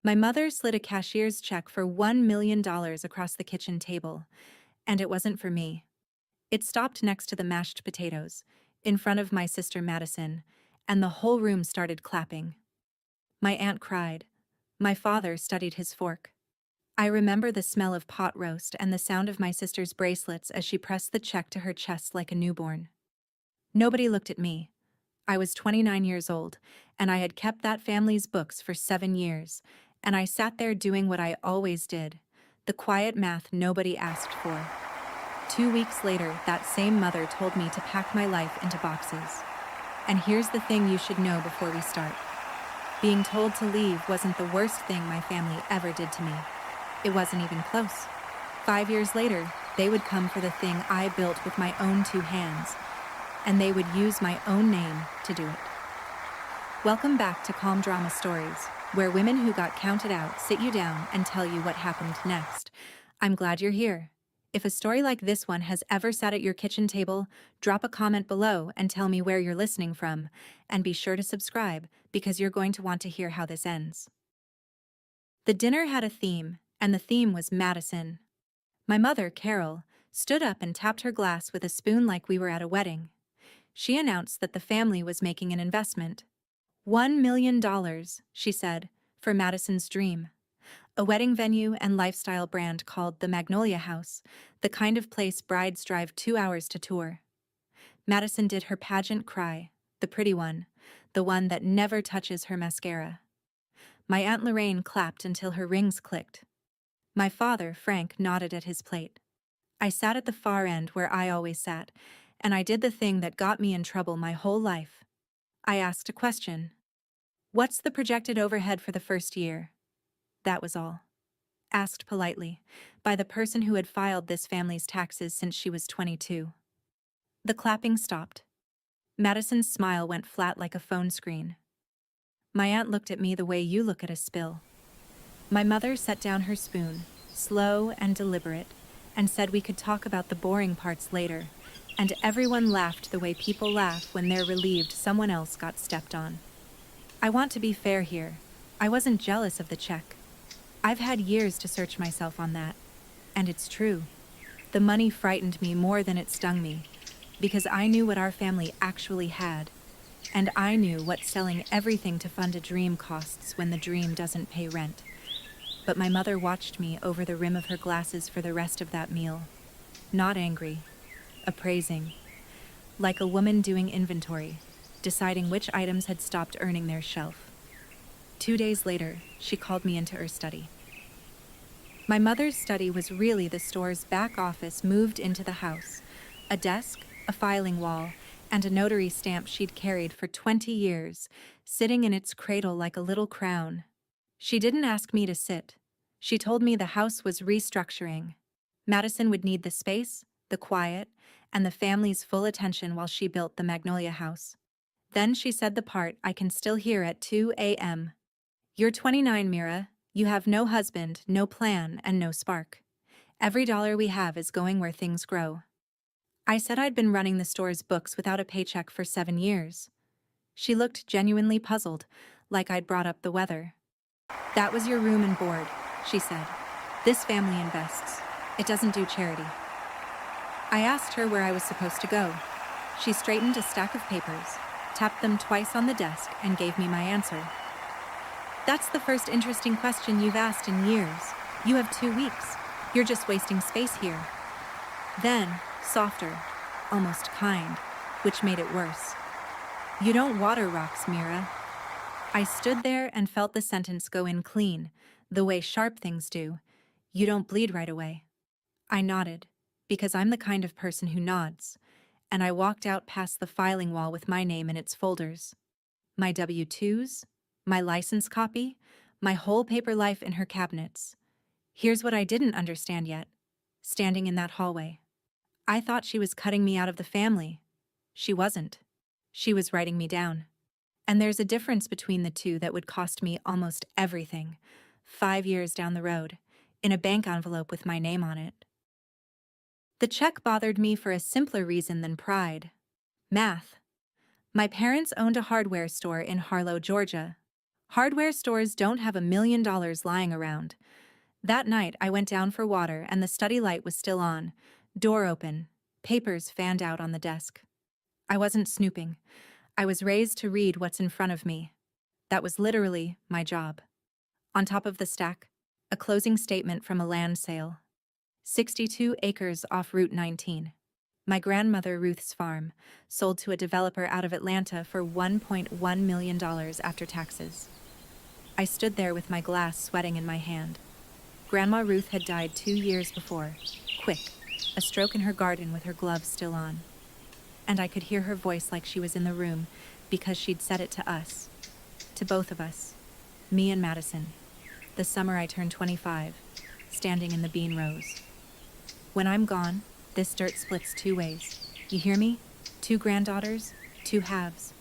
My mother slid a cashier's check for $1 million across the kitchen table, and it wasn't for me. It stopped next to the mashed potatoes, in front of my sister Madison, and the whole room started clapping. My aunt cried. My father studied his fork. I remember the smell of pot roast and the sound of my sister's bracelets as she pressed the check to her chest like a newborn. Nobody looked at me. I was 29 years old, and I had kept that family's books for 7 years, and I sat there doing what I always did, the quiet math nobody asked for. 2 weeks later, that same mother told me to pack my life into boxes. And here's the thing you should know before we start. Being told to leave wasn't the worst thing my family ever did to me. It wasn't even close. 5 years later, they would come for the thing I built with my own 2 hands, and they would use my own name to do it. Welcome back to Calm Drama Stories, where women who got counted out sit you down and tell you what happened next. I'm glad you're here. If a story like this one has ever sat at your kitchen table, drop a comment below and tell me where you're listening from, and be sure to subscribe because you're going to want to hear how this ends. The dinner had a theme, and the theme was Madison. My mother, Carol, stood up and tapped her glass with a spoon like we were at a wedding. She announced that the family was making an investment. $1 million, she said, for Madison's dream. A wedding venue and lifestyle brand called the Magnolia House, the kind of place brides drive 2 hours to tour. Madison did her pageant cry, the pretty one, the one that never touches her mascara. My Aunt Lorraine clapped until her rings clicked. My father, Frank, nodded at his plate. I sat at the far end where I always sat, and I did the thing that got me in trouble my whole life. I asked a question. What's the projected overhead for the first year? That was all. Asked politely, by the person who had filed this family's taxes since she was 22. The clapping stopped. Madison's smile went flat like a phone screen. My aunt looked at me the way you look at a spill. My mother set down her spoon, slow and deliberate, and said we could talk about the boring parts later, and everyone laughed the way people laugh when they're relieved someone else got stepped on. I want to be fair here. I wasn't jealous of the check. I've had years to search myself on that, and it's true. The money frightened me more than it stung me, because I knew what our family actually had, and I knew what selling everything to fund a dream costs when the dream doesn't pay rent. But my mother watched me over the rim of her glasses for the rest of that meal, not angry, appraising, like a woman doing inventory, deciding which items had stopped earning their shelf. 2 days later, she called me into her study. My mother's study was really the store's back office moved into the house. A desk, a filing wall, and a notary stamp she'd carried for 20 years, sitting in its cradle like a little crown. She didn't ask me to sit. She told me the house was restructuring. Madison would need the space, the quiet, and the family's full attention while she built the Magnolia House. Then she said the part I can still hear at 2 a.m. You're 29, Mira. You have no husband, no plan, and no spark. Every dollar we have is going where things grow. I said I'd been running the store's books without a paycheck for 7 years. She looked genuinely puzzled, like I'd brought up the weather. That was your room and board, she said. This family invests. It doesn't do charity. I asked her where I was supposed to go. She straightened a stack of papers, tapped them twice on the desk, and gave me my answer. That's the first interesting question you've asked in years. You have 2 weeks. You're just wasting space here. Then, softer, almost kind, which made it worse. You don't water rocks, Mira. I stood there and felt the sentence go in clean, the way sharp things do. You don't bleed right away. I nodded, because I'm the kind of person who nods, and I walked out past the filing wall with my name in its folders. My W-2s, my license copy, my whole paper life in her cabinets. Here's what I didn't understand yet, standing in that hallway. I thought she was cutting me out of the family. She wasn't. She was writing me down. And there's a difference between the two that would cost me almost everything, 5 years down the road, in a bank envelope with my name on it. The check bothered me for a simpler reason than pride. Math. My parents owned a hardware store in Harlow, Georgia. Hardware stores don't have $1 million lying around. That night, I went down for water and the study light was still on, door open, papers fanned out on the desk. I wasn't snooping. I was raised to read what's in front of me. That was literally my job. On top of the stack, a closing statement from a land sale. 62 acres off Route 19. My grandmother Ruth's farm, sold to a developer out of Atlanta for $1.1 million after taxes. I stood there with my glass sweating in my hand. Grandma Ruth had died 2 years before. Quick, a stroke in her garden with her gloves still on. And I could hear her voice like she was in the room because she'd said it to us. To both of us. Me and Madison. The summer I turned 25, standing in the bean rows. When I'm gone, this dirt splits 2 ways. You hear me? 2 granddaughters, 2 halves.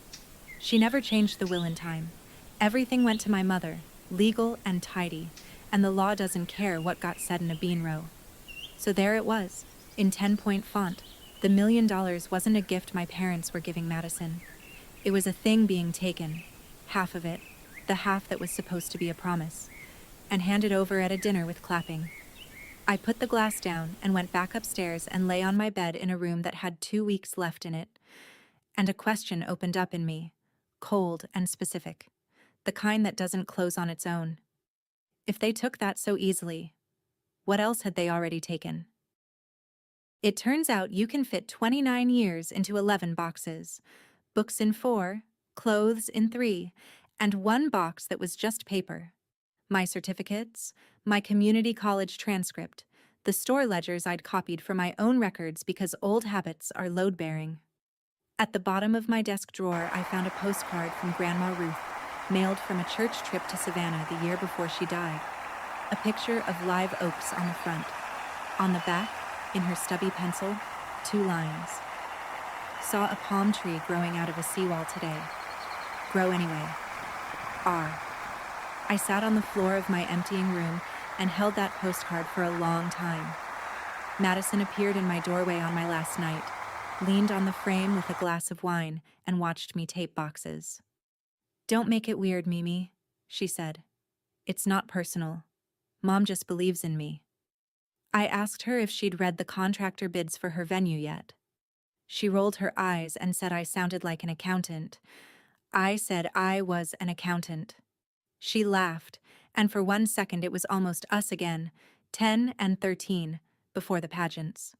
She never changed the will in time. Everything went to my mother, legal and tidy, and the law doesn't care what got said in a bean row. So there it was, in 10-point font. The $1 million wasn't a gift my parents were giving Madison. It was a thing being taken, half of it, the half that was supposed to be a promise, and handed over at a dinner with clapping. I put the glass down and went back upstairs and lay on my bed in a room that had 2 weeks left in it. And a question opened up in me, cold and specific, the kind that doesn't close on its own. If they took that so easily, what else had they already taken? It turns out you can fit 29 years into 11 boxes, books in 4, clothes in 3, and 1 box that was just paper. My certificates, my community college transcript, the store ledgers I'd copied for my own records because old habits are load-bearing. At the bottom of my desk drawer, I found a postcard from Grandma Ruth, mailed from a church trip to Savannah the year before she died. A picture of live oaks on the front. On the back, in her stubby pencil, 2 lines. Saw a palm tree growing out of a seawall today. Grow anyway. R. I sat on the floor of my emptying room and held that postcard for a long time. Madison appeared in my doorway on my last night, leaned on the frame with a glass of wine, and watched me tape boxes. "Don't make it weird, Mimi," she said. "It's not personal. Mom just believes in me." I asked her if she'd read the contractor bids for her venue yet. She rolled her eyes and said I sounded like an accountant. I said I was an accountant. She laughed, and for 1 second it was almost us again, 10 and 13, before the pageants.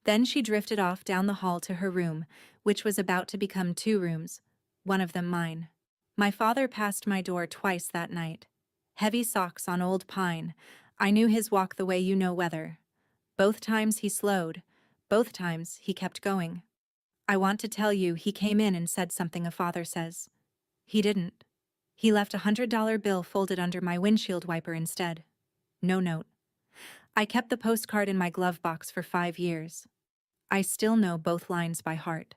Then she drifted off down the hall to her room, which was about to become 2 rooms, one of them mine. My father passed my door twice that night. Heavy socks on old pine. I knew his walk the way you know weather. Both times he slowed. Both times he kept going. I want to tell you he came in and said something a father says. He didn't. He left a $100 bill folded under my windshield wiper instead. No note. I kept the postcard in my glove box for 5 years. I still know both lines by heart.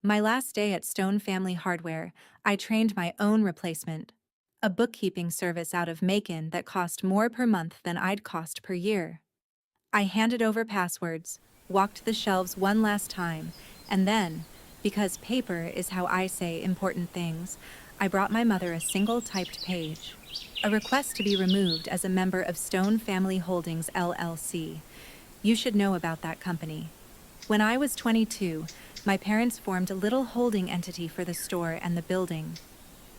My last day at Stone Family Hardware, I trained my own replacement, a bookkeeping service out of Macon that cost more per month than I'd cost per year. I handed over passwords, walked the shelves one last time, and then, because paper is how I say important things, I brought my mother a single typed page, a request to be removed as a member of Stone Family Holdings LLC. You should know about that company. When I was 22, my parents formed a little holding entity for the store and the building.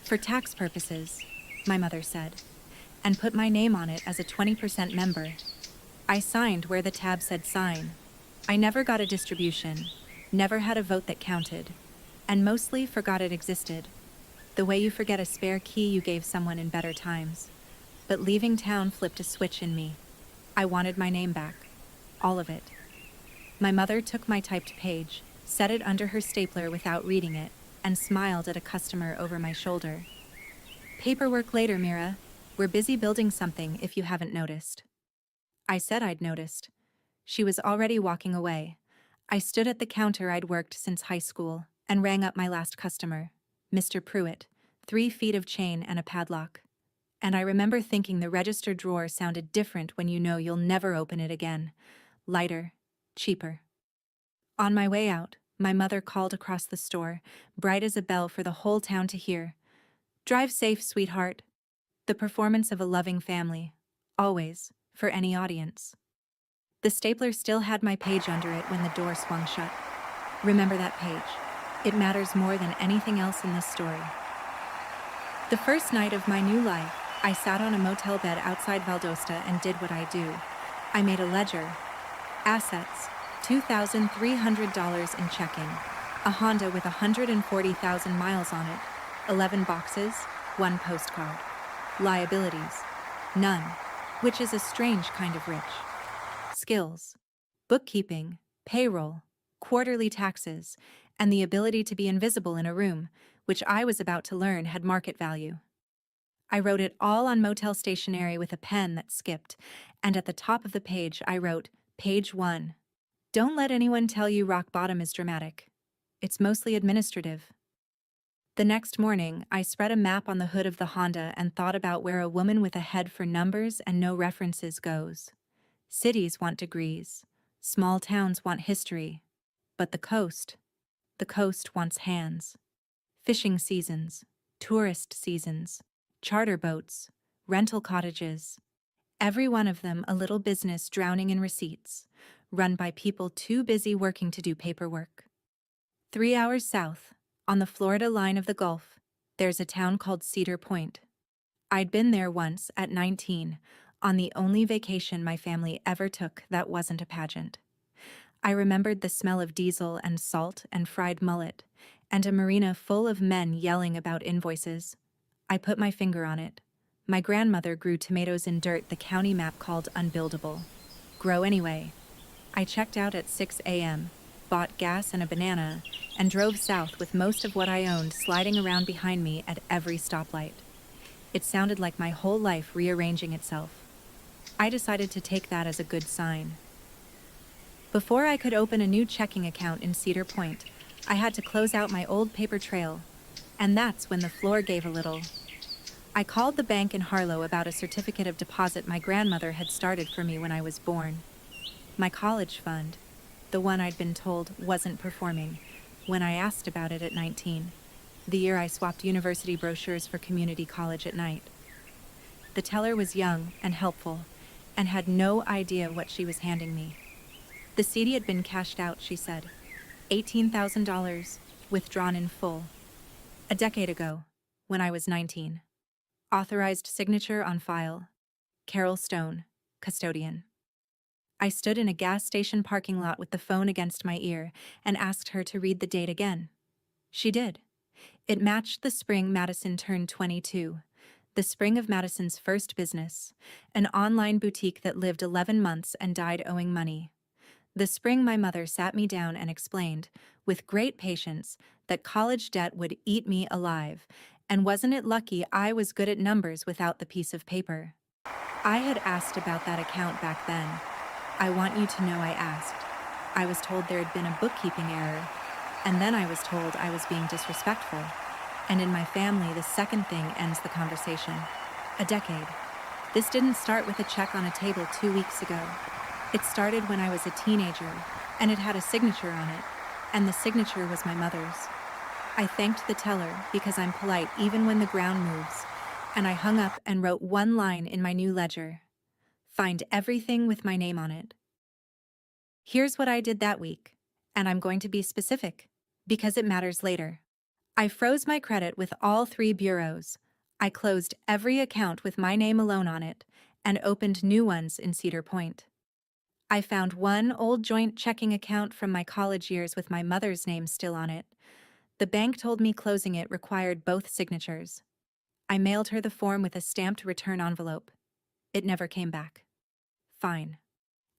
For tax purposes, my mother said, and put my name on it as a 20% member. I signed where the tab said sign. I never got a distribution, never had a vote that counted, and mostly forgot it existed. The way you forget a spare key you gave someone in better times. But leaving town flipped a switch in me. I wanted my name back. All of it. My mother took my typed page, set it under her stapler without reading it, and smiled at a customer over my shoulder. "Paperwork later, Mira. We're busy building something if you haven't noticed." I said I'd noticed. She was already walking away. I stood at the counter I'd worked since high school and rang up my last customer, Mr. Pruitt, 3 feet of chain and a padlock. And I remember thinking the register drawer sounded different when you know you'll never open it again. Lighter, cheaper. On my way out, my mother called across the store, bright as a bell for the whole town to hear. Drive safe, sweetheart. The performance of a loving family. Always, for any audience. The stapler still had my page under it when the door swung shut. Remember that page. It matters more than anything else in this story. The first night of my new life, I sat on a motel bed outside Valdosta and did what I do. I made a ledger. Assets, $2,300 in checking. A Honda with 140,000 miles on it. 11 boxes, 1 postcard. Liabilities, none, which is a strange kind of rich. Skills, bookkeeping, payroll, quarterly taxes, and the ability to be invisible in a room, which I was about to learn had market value. I wrote it all on motel stationery with a pen that skipped, and at the top of the page I wrote, Page 1. Don't let anyone tell you rock bottom is dramatic. It's mostly administrative. The next morning, I spread a map on the hood of the Honda and thought about where a woman with a head for numbers and no references goes. Cities want degrees. Small towns want history. But the coast wants hands. Fishing seasons, tourist seasons, charter boats, rental cottages. Every one of them a little business drowning in receipts, run by people too busy working to do paperwork. 3 hours south, on the Florida line of the Gulf, there's a town called Cedar Point. I'd been there once at 19, on the only vacation my family ever took that wasn't a pageant. I remembered the smell of diesel and salt and fried mullet, and a marina full of men yelling about invoices. I put my finger on it. My grandmother grew tomatoes in dirt the county map called unbuildable. Grow anyway. I checked out at 6 a.m., bought gas and a banana, and drove south with most of what I owned sliding around behind me at every stoplight. It sounded like my whole life rearranging itself. I decided to take that as a good sign. Before I could open a new checking account in Cedar Point, I had to close out my old paper trail, and that's when the floor gave a little. I called the bank in Harlow about a certificate of deposit my grandmother had started for me when I was born. My college fund, the one I'd been told wasn't performing, when I asked about it at 19, the year I swapped university brochures for community college at night. The teller was young and helpful, and had no idea what she was handing me. The CD had been cashed out, she said. $18,000, withdrawn in full. A decade ago, when I was 19. Authorized signature on file. Carol Stone, custodian. I stood in a gas station parking lot with the phone against my ear and asked her to read the date again. She did. It matched the spring Madison turned 22, the spring of Madison's first business, an online boutique that lived 11 months and died owing money. The spring my mother sat me down and explained, with great patience, that college debt would eat me alive, and wasn't it lucky I was good at numbers without the piece of paper. I had asked about that account back then. I want you to know I asked. I was told there had been a bookkeeping error, and then I was told I was being disrespectful. And in my family, the second thing ends the conversation. A decade. This didn't start with a check on a table 2 weeks ago. It started when I was a teenager, and it had a signature on it, and the signature was my mother's. I thanked the teller because I'm polite even when the ground moves, and I hung up and wrote one line in my new ledger. Find everything with my name on it. Here's what I did that week, and I'm going to be specific, because it matters later. I froze my credit with all 3 bureaus. I closed every account with my name alone on it, and opened new ones in Cedar Point. I found one old joint checking account from my college years with my mother's name still on it. The bank told me closing it required both signatures. I mailed her the form with a stamped return envelope. It never came back. Fine.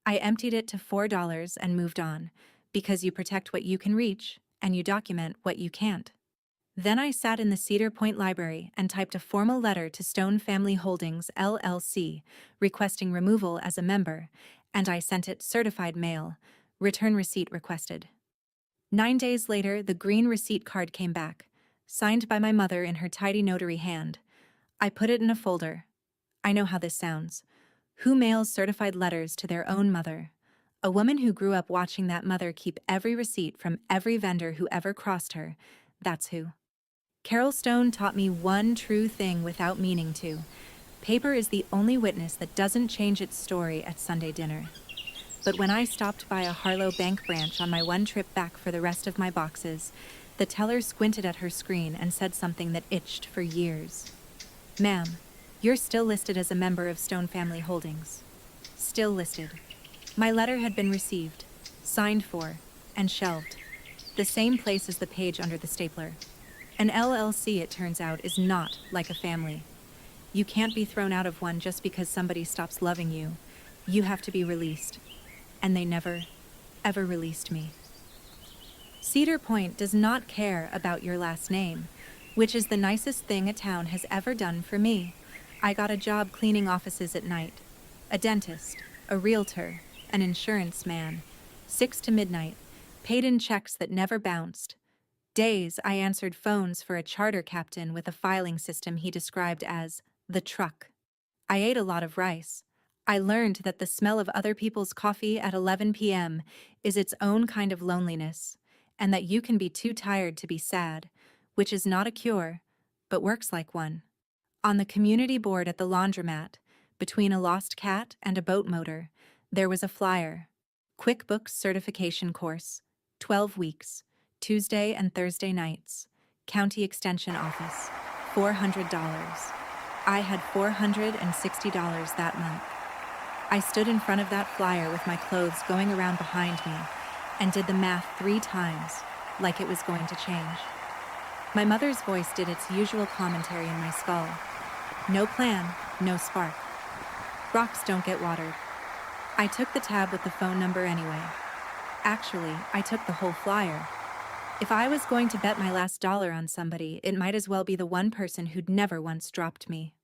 I emptied it to $4 and moved on, because you protect what you can reach, and you document what you can't. Then I sat in the Cedar Point Library and typed a formal letter to Stone Family Holdings, LLC, requesting removal as a member, and I sent it certified mail, return receipt requested. 9 days later, the green receipt card came back, signed by my mother in her tidy notary hand. I put it in a folder. I know how this sounds. Who mails certified letters to their own mother? A woman who grew up watching that mother keep every receipt from every vendor who ever crossed her. That's who. Carol Stone taught me one true thing without meaning to. Paper is the only witness that doesn't change its story at Sunday dinner. But when I stopped by a Harlow Bank branch on my one trip back for the rest of my boxes, the teller squinted at her screen and said something that itched for years. "Ma'am, you're still listed as a member of Stone Family Holdings." Still listed. My letter had been received, signed for, and shelved. The same place as the page under the stapler. An LLC, it turns out, is not like a family. You can't be thrown out of one just because somebody stops loving you. You have to be released. And they never, ever released me. Cedar Point does not care about your last name, which is the nicest thing a town has ever done for me. I got a job cleaning offices at night. A dentist, a realtor, an insurance man. 6 to midnight, paid in checks that never bounced. Days I answered phones for a charter captain with a filing system he described as the truck. I ate a lot of rice. I learned that the smell of other people's coffee at 11 p.m. is its own kind of loneliness, and that you can be too tired to be sad, which is not a cure, but works like one. On the community board at the laundromat, between a lost cat and a boat motor, there was a flyer. QuickBooks certification course, 12 weeks, Tuesday and Thursday nights, County Extension Office, $400. I had $460 that month. I stood in front of that flyer with my clothes going around behind me and did the math 3 times, like it was going to change. My mother's voice did its usual commentary in my skull. No plan, no spark. Rocks don't get watered. I took the tab with the phone number anyway. Actually, I took the whole flyer. If I was going to bet my last dollar on somebody, it might as well be the one person who'd never once dropped me.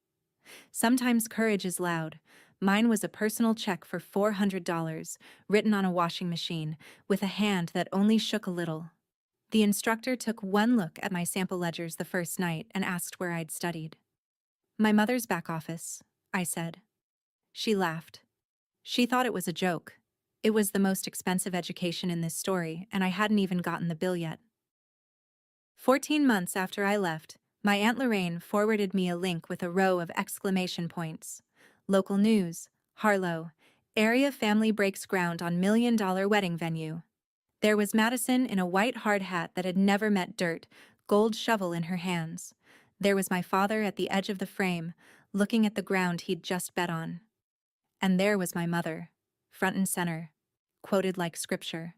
Sometimes courage is loud. Mine was a personal check for $400, written on a washing machine, with a hand that only shook a little. The instructor took one look at my sample ledgers the first night and asked where I'd studied. "My mother's back office," I said. She laughed. She thought it was a joke. It was the most expensive education in this story, and I hadn't even gotten the bill yet. 14 months after I left, my Aunt Lorraine forwarded me a link with a row of exclamation points. Local news, Harlow, area family breaks ground on $1 million wedding venue. There was Madison in a white hard hat that had never met dirt, gold shovel in her hands. There was my father at the edge of the frame, looking at the ground he'd just bet on. And there was my mother, front and center, quoted like scripture.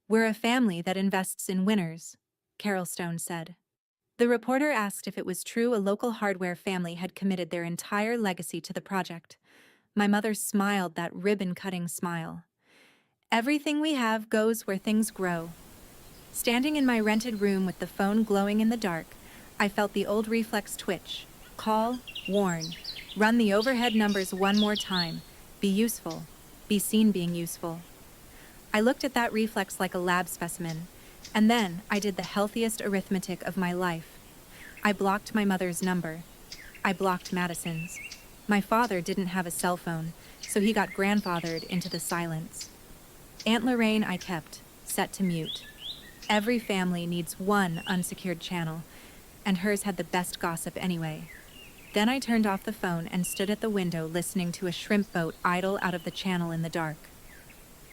"We're a family that invests in winners," Carol Stone said. The reporter asked if it was true a local hardware family had committed their entire legacy to the project. My mother smiled that ribbon-cutting smile. "Everything we have goes where things grow." Standing in my rented room with the phone glowing in the dark, I felt the old reflex twitch. Call, warn, run the overhead numbers one more time. Be useful. Be seen being useful. I looked at that reflex like a lab specimen. And then I did the healthiest arithmetic of my life. I blocked my mother's number. I blocked Madison's. My father didn't have a cell phone, so he got grandfathered into the silence. Aunt Lorraine I kept, set to mute. Every family needs one unsecured channel, and hers had the best gossip anyway. Then I turned off the phone and stood at the window listening to a shrimp boat idle out of the channel in the dark.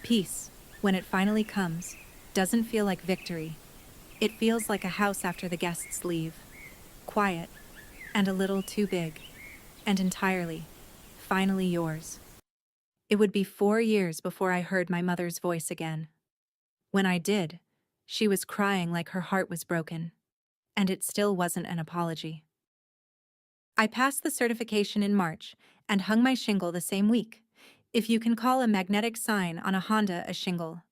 Peace, when it finally comes, doesn't feel like victory. It feels like a house after the guests leave. Quiet, and a little too big, and entirely, finally yours. It would be 4 years before I heard my mother's voice again. When I did, she was crying like her heart was broken, and it still wasn't an apology. I passed the certification in March and hung my shingle the same week, if you can call a magnetic sign on a Honda a shingle.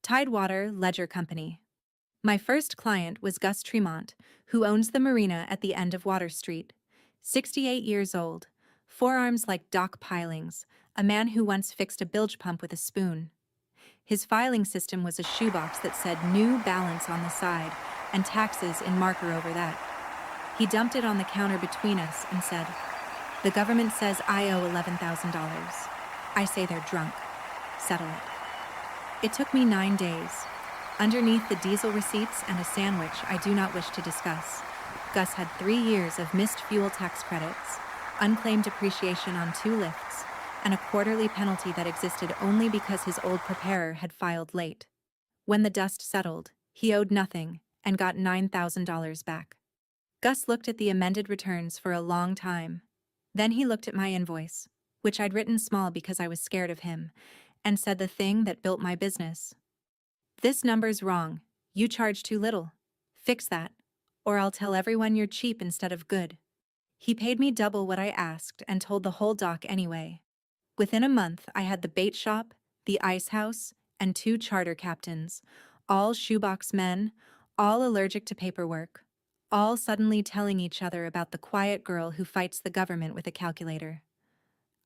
Tidewater Ledger Company. My first client was Gus Tremont, who owns the marina at the end of Water Street. 68 years old, forearms like dock pilings, a man who once fixed a bilge pump with a spoon. His filing system was a shoebox that said New Balance on the side and taxes in marker over that. He dumped it on the counter between us and said, "The government says I owe $11,000. I say they're drunk. Settle it." It took me 9 days. Underneath the diesel receipts and a sandwich I do not wish to discuss, Gus had 3 years of missed fuel tax credits, unclaimed depreciation on 2 lifts, and a quarterly penalty that existed only because his old preparer had filed late. When the dust settled, he owed nothing and got $9,000 back. Gus looked at the amended returns for a long time. Then he looked at my invoice, which I'd written small because I was scared of him, and said the thing that built my business. "This number's wrong. You charge too little. Fix that, or I'll tell everyone you're cheap instead of good." He paid me double what I asked and told the whole dock anyway. Within a month, I had the bait shop, the ice house, and 2 charter captains, all shoebox men, all allergic to paperwork, all suddenly telling each other about the quiet girl who fights the government with a calculator.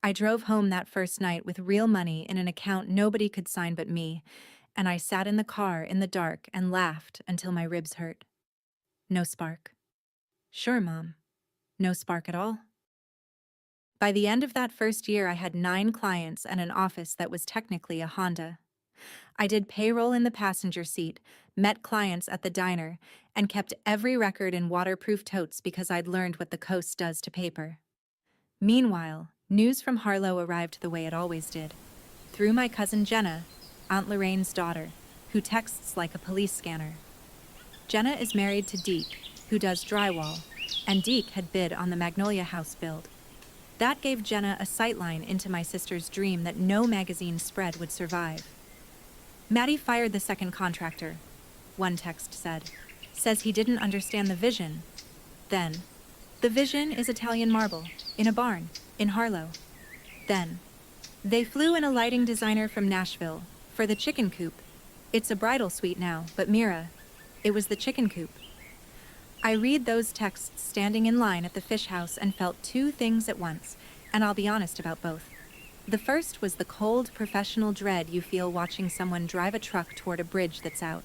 I drove home that first night with real money in an account nobody could sign but me, and I sat in the car in the dark and laughed until my ribs hurt. No spark. Sure, Mom. No spark at all. By the end of that first year, I had 9 clients and an office that was technically a Honda. I did payroll in the passenger seat, met clients at the diner, and kept every record in waterproof totes because I'd learned what the coast does to paper. Meanwhile, news from Harlow arrived the way it always did, through my cousin Jenna, Aunt Lorraine's daughter, who texts like a police scanner. Jenna is married to Deke, who does drywall, and Deke had bid on the Magnolia House build. That gave Jenna a sightline into my sister's dream that no magazine spread would survive. "Maddie fired the second contractor," one text said. "Says he didn't understand the vision." Then, "The vision is Italian marble, in a barn, in Harlow." Then, "They flew in a lighting designer from Nashville, for the chicken coop. It's a bridal suite now, but Mira, it was the chicken coop." I read those texts standing in line at the fish house and felt 2 things at once, and I'll be honest about both. The first was the cold, professional dread you feel watching someone drive a truck toward a bridge that's out.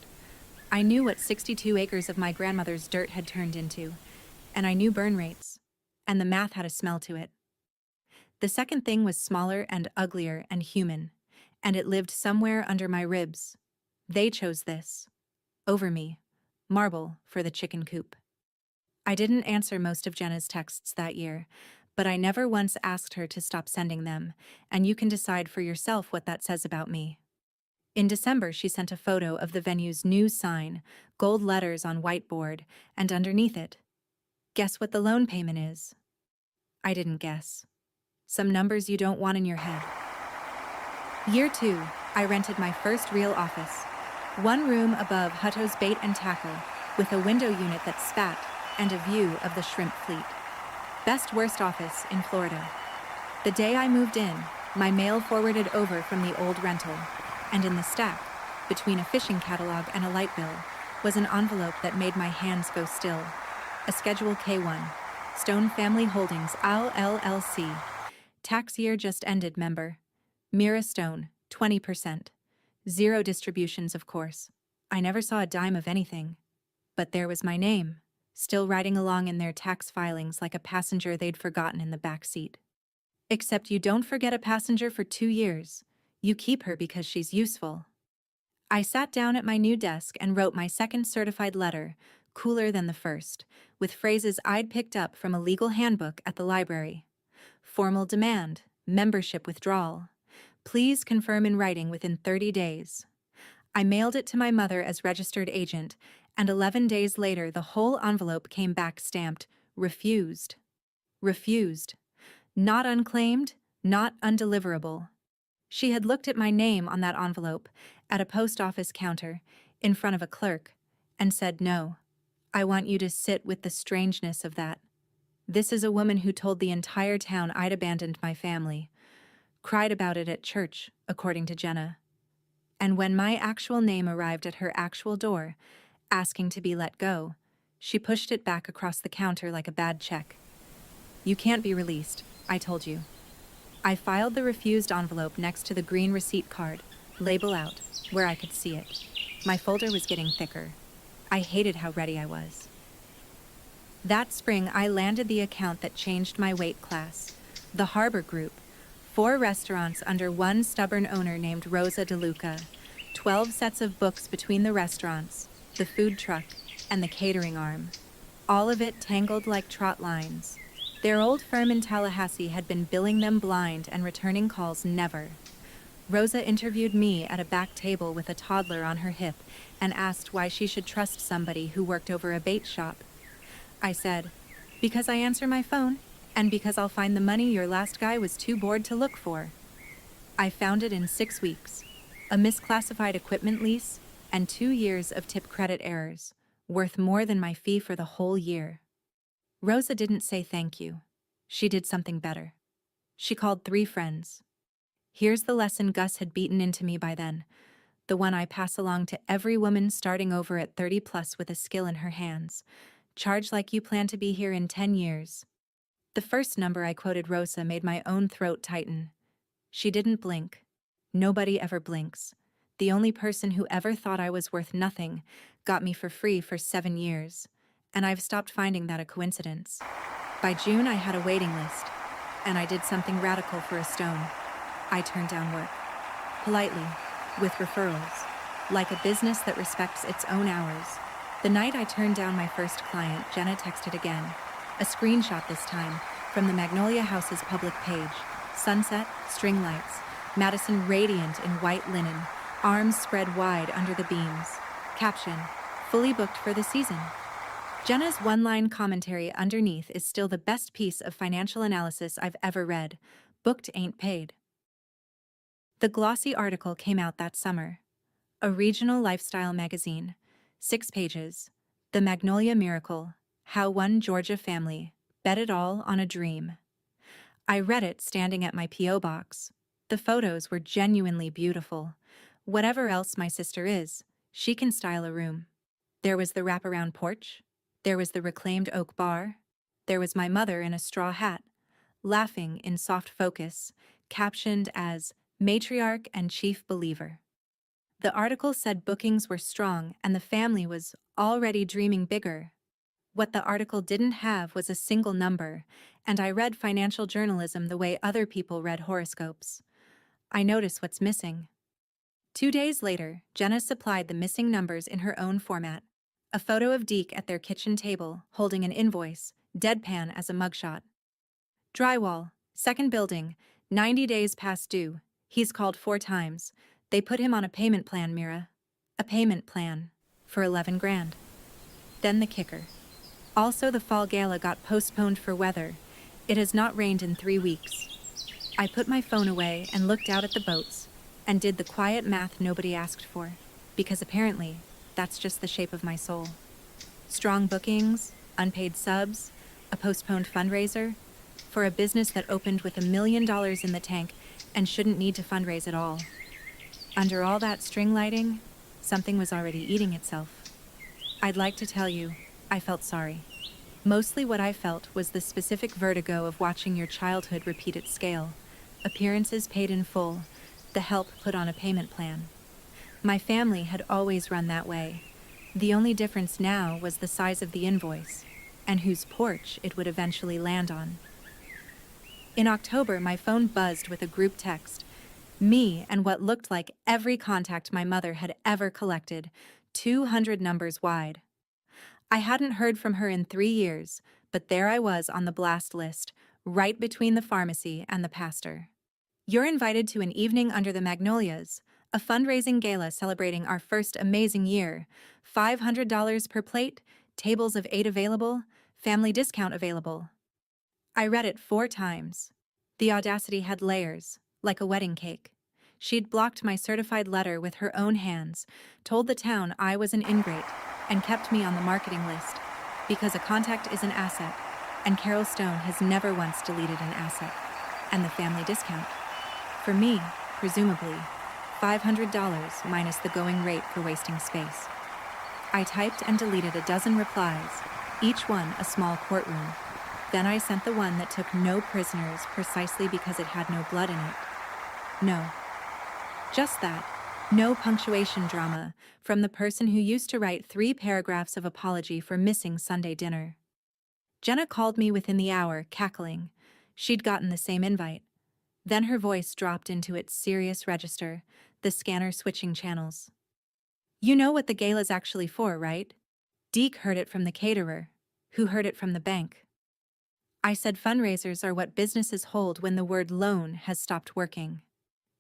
I knew what 62 acres of my grandmother's dirt had turned into, and I knew burn rates, and the math had a smell to it. The second thing was smaller and uglier and human, and it lived somewhere under my ribs. They chose this, over me, marble for the chicken coop. I didn't answer most of Jenna's texts that year, but I never once asked her to stop sending them, and you can decide for yourself what that says about me. In December, she sent a photo of the venue's new sign, gold letters on whiteboard, and underneath it, "Guess what the loan payment is?" I didn't guess. Some numbers you don't want in your head. Year 2, I rented my first real office. 1 room above Hutto's Bait and Tackle, with a window unit that spat and a view of the shrimp fleet. Best worst office in Florida. The day I moved in, my mail forwarded over from the old rental, and in the stack, between a fishing catalog and a light bill, was an envelope that made my hands go still. A Schedule K1, Stone Family Holdings, LLC. Tax year just ended, member. Mira Stone, 20%. 0 distributions, of course. I never saw a dime of anything. But there was my name, still riding along in their tax filings like a passenger they'd forgotten in the back seat. Except you don't forget a passenger for 2 years. You keep her because she's useful. I sat down at my new desk and wrote my second certified letter, cooler than the first, with phrases I'd picked up from a legal handbook at the library. Formal demand, membership withdrawal. Please confirm in writing within 30 days. I mailed it to my mother as registered agent, and 11 days later the whole envelope came back stamped, refused. Refused. Not unclaimed, not undeliverable. She had looked at my name on that envelope, at a post office counter, in front of a clerk, and said, "No, I want you to sit with the strangeness of that. This is a woman who told the entire town I'd abandoned my family. Cried about it at church, according to Jenna. And when my actual name arrived at her actual door, asking to be let go, she pushed it back across the counter like a bad check. You can't be released, I told you." I filed the refused envelope next to the green receipt card, label out, where I could see it. My folder was getting thicker. I hated how ready I was. That spring, I landed the account that changed my weight class, the Harbor Group, 4 restaurants under one stubborn owner named Rosa DeLuca, 12 sets of books between the restaurants, the food truck, and the catering arm. all of it tangled like trot lines. Their old firm in Tallahassee had been billing them blind and returning calls never. Rosa interviewed me at a back table with a toddler on her hip and asked why she should trust somebody who worked over a bait shop. I said, "Because I answer my phone, and because I'll find the money your last guy was too bored to look for." I found it in 6 weeks. A misclassified equipment lease and 2 years of tip credit errors, worth more than my fee for the whole year. Rosa didn't say thank you. She did something better. She called 3 friends. Here's the lesson Gus had beaten into me by then, the one I pass along to every woman starting over at 30 plus with a skill in her hands. Charge like you plan to be here in 10 years. The first number I quoted Rosa made my own throat tighten. She didn't blink. Nobody ever blinks. The only person who ever thought I was worth nothing got me for free for 7 years, and I've stopped finding that a coincidence. By June, I had a waiting list, and I did something radical for a stone. I turned down work. Politely, with referrals, like a business that respects its own hours. The night I turned down my first client, Jenna texted again, a screenshot this time, from the Magnolia House's public page. Sunset, string lights, Madison radiant in white linen, arms spread wide under the beams. Caption, fully booked for the season. Jenna's one-line commentary underneath is still the best piece of financial analysis I've ever read. Booked ain't paid. The glossy article came out that summer. A regional lifestyle magazine. 6 pages. The Magnolia Miracle. How one Georgia family bet it all on a dream. I read it standing at my P.O. box. The photos were genuinely beautiful. Whatever else my sister is, she can style a room. There was the wraparound porch. There was the reclaimed oak bar. There was my mother in a straw hat, laughing in soft focus, captioned as Matriarch and Chief Believer. The article said bookings were strong and the family was already dreaming bigger. What the article didn't have was a single number, and I read financial journalism the way other people read horoscopes. I notice what's missing. 2 days later, Jenna supplied the missing numbers in her own format. A photo of Deke at their kitchen table, holding an invoice, deadpan as a mugshot. Drywall, second building, 90 days past due. He's called 4 times. They put him on a payment plan, Mira. A payment plan. For 11 grand. Then the kicker. Also, the fall gala got postponed for weather. It has not rained in 3 weeks. I put my phone away and looked out at the boats, and did the quiet math nobody asked for, because apparently, that's just the shape of my soul. Strong bookings, unpaid subs, a postponed fundraiser, for a business that opened with $1 million in the tank and shouldn't need to fundraise at all. Under all that string lighting, something was already eating itself. I'd like to tell you, I felt sorry. Mostly what I felt was the specific vertigo of watching your childhood repeat its scale. Appearances paid in full, the help put on a payment plan. My family had always run that way. The only difference now was the size of the invoice, and whose porch it would eventually land on. In October, my phone buzzed with a group text. Me and what looked like every contact my mother had ever collected, 200 numbers wide. I hadn't heard from her in 3 years, but there I was on the blast list, right between the pharmacy and the pastor. You're invited to an evening under the magnolias, a fundraising gala celebrating our first amazing year. $500 per plate, tables of 8 available, family discount available. I read it 4 times. The audacity had layers, like a wedding cake. She'd blocked my certified letter with her own hands, told the town I was an ingrate, and kept me on the marketing list, because a contact is an asset, and Carol Stone has never once deleted an asset. And the family discount. For me, presumably, $500 minus the going rate for wasting space. I typed and deleted a dozen replies, each one a small courtroom. Then I sent the one that took no prisoners precisely because it had no blood in it. No. Just that. No punctuation drama from the person who used to write 3 paragraphs of apology for missing Sunday dinner. Jenna called me within the hour, cackling. She'd gotten the same invite. Then her voice dropped into its serious register, the scanner switching channels. You know what the gala's actually for, right? Deke heard it from the caterer. Who heard it from the bank? I said fundraisers are what businesses hold when the word loan has stopped working.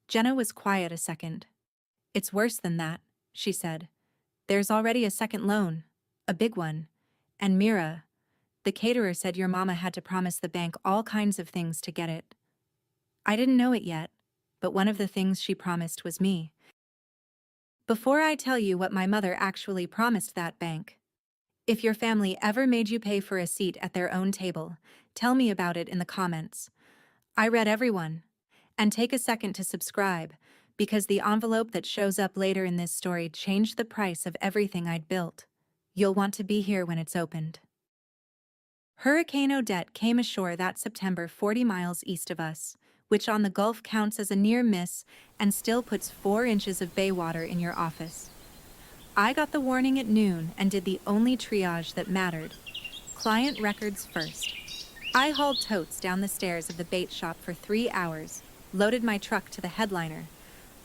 Jenna was quiet a second. It's worse than that, she said. There's already a second loan. A big one. And Mira, the caterer, said your mama had to promise the bank all kinds of things to get it. I didn't know it yet, but one of the things she promised was me. Before I tell you what my mother actually promised that bank, if your family ever made you pay for a seat at their own table, tell me about it in the comments. I read everyone. And take a second to subscribe, because the envelope that shows up later in this story changed the price of everything I'd built. You'll want to be here when it's opened. Hurricane Odette came ashore that September 40 miles east of us, which on the Gulf counts as a near miss and still puts 4 inches of bay water in your office. I got the warning at noon and did the only triage that mattered. Client records first. I hauled totes down the stairs of the bait shop for 3 hours, loaded my truck to the headliner.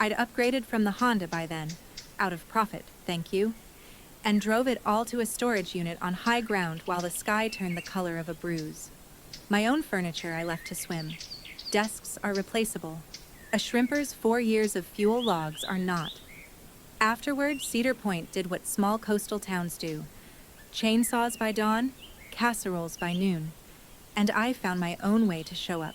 I'd upgraded from the Honda by then, out of profit, thank you, and drove it all to a storage unit on high ground while the sky turned the color of a bruise. My own furniture I left to swim. Desks are replaceable. A shrimper's 4 years of fuel logs are not. Afterward, Cedar Point did what small coastal towns do. Chainsaws by dawn, casseroles by noon. And I found my own way to show up.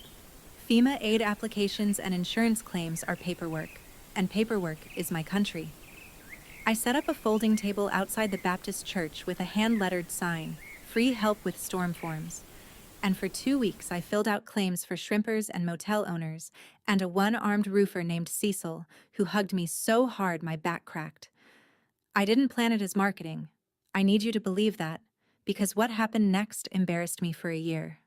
FEMA aid applications and insurance claims are paperwork, and paperwork is my country. I set up a folding table outside the Baptist church with a hand-lettered sign, free help with storm forms. And for 2 weeks I filled out claims for shrimpers and motel owners, and a one-armed roofer named Cecil, who hugged me so hard my back cracked. I didn't plan it as marketing. I need you to believe that, because what happened next embarrassed me for a year.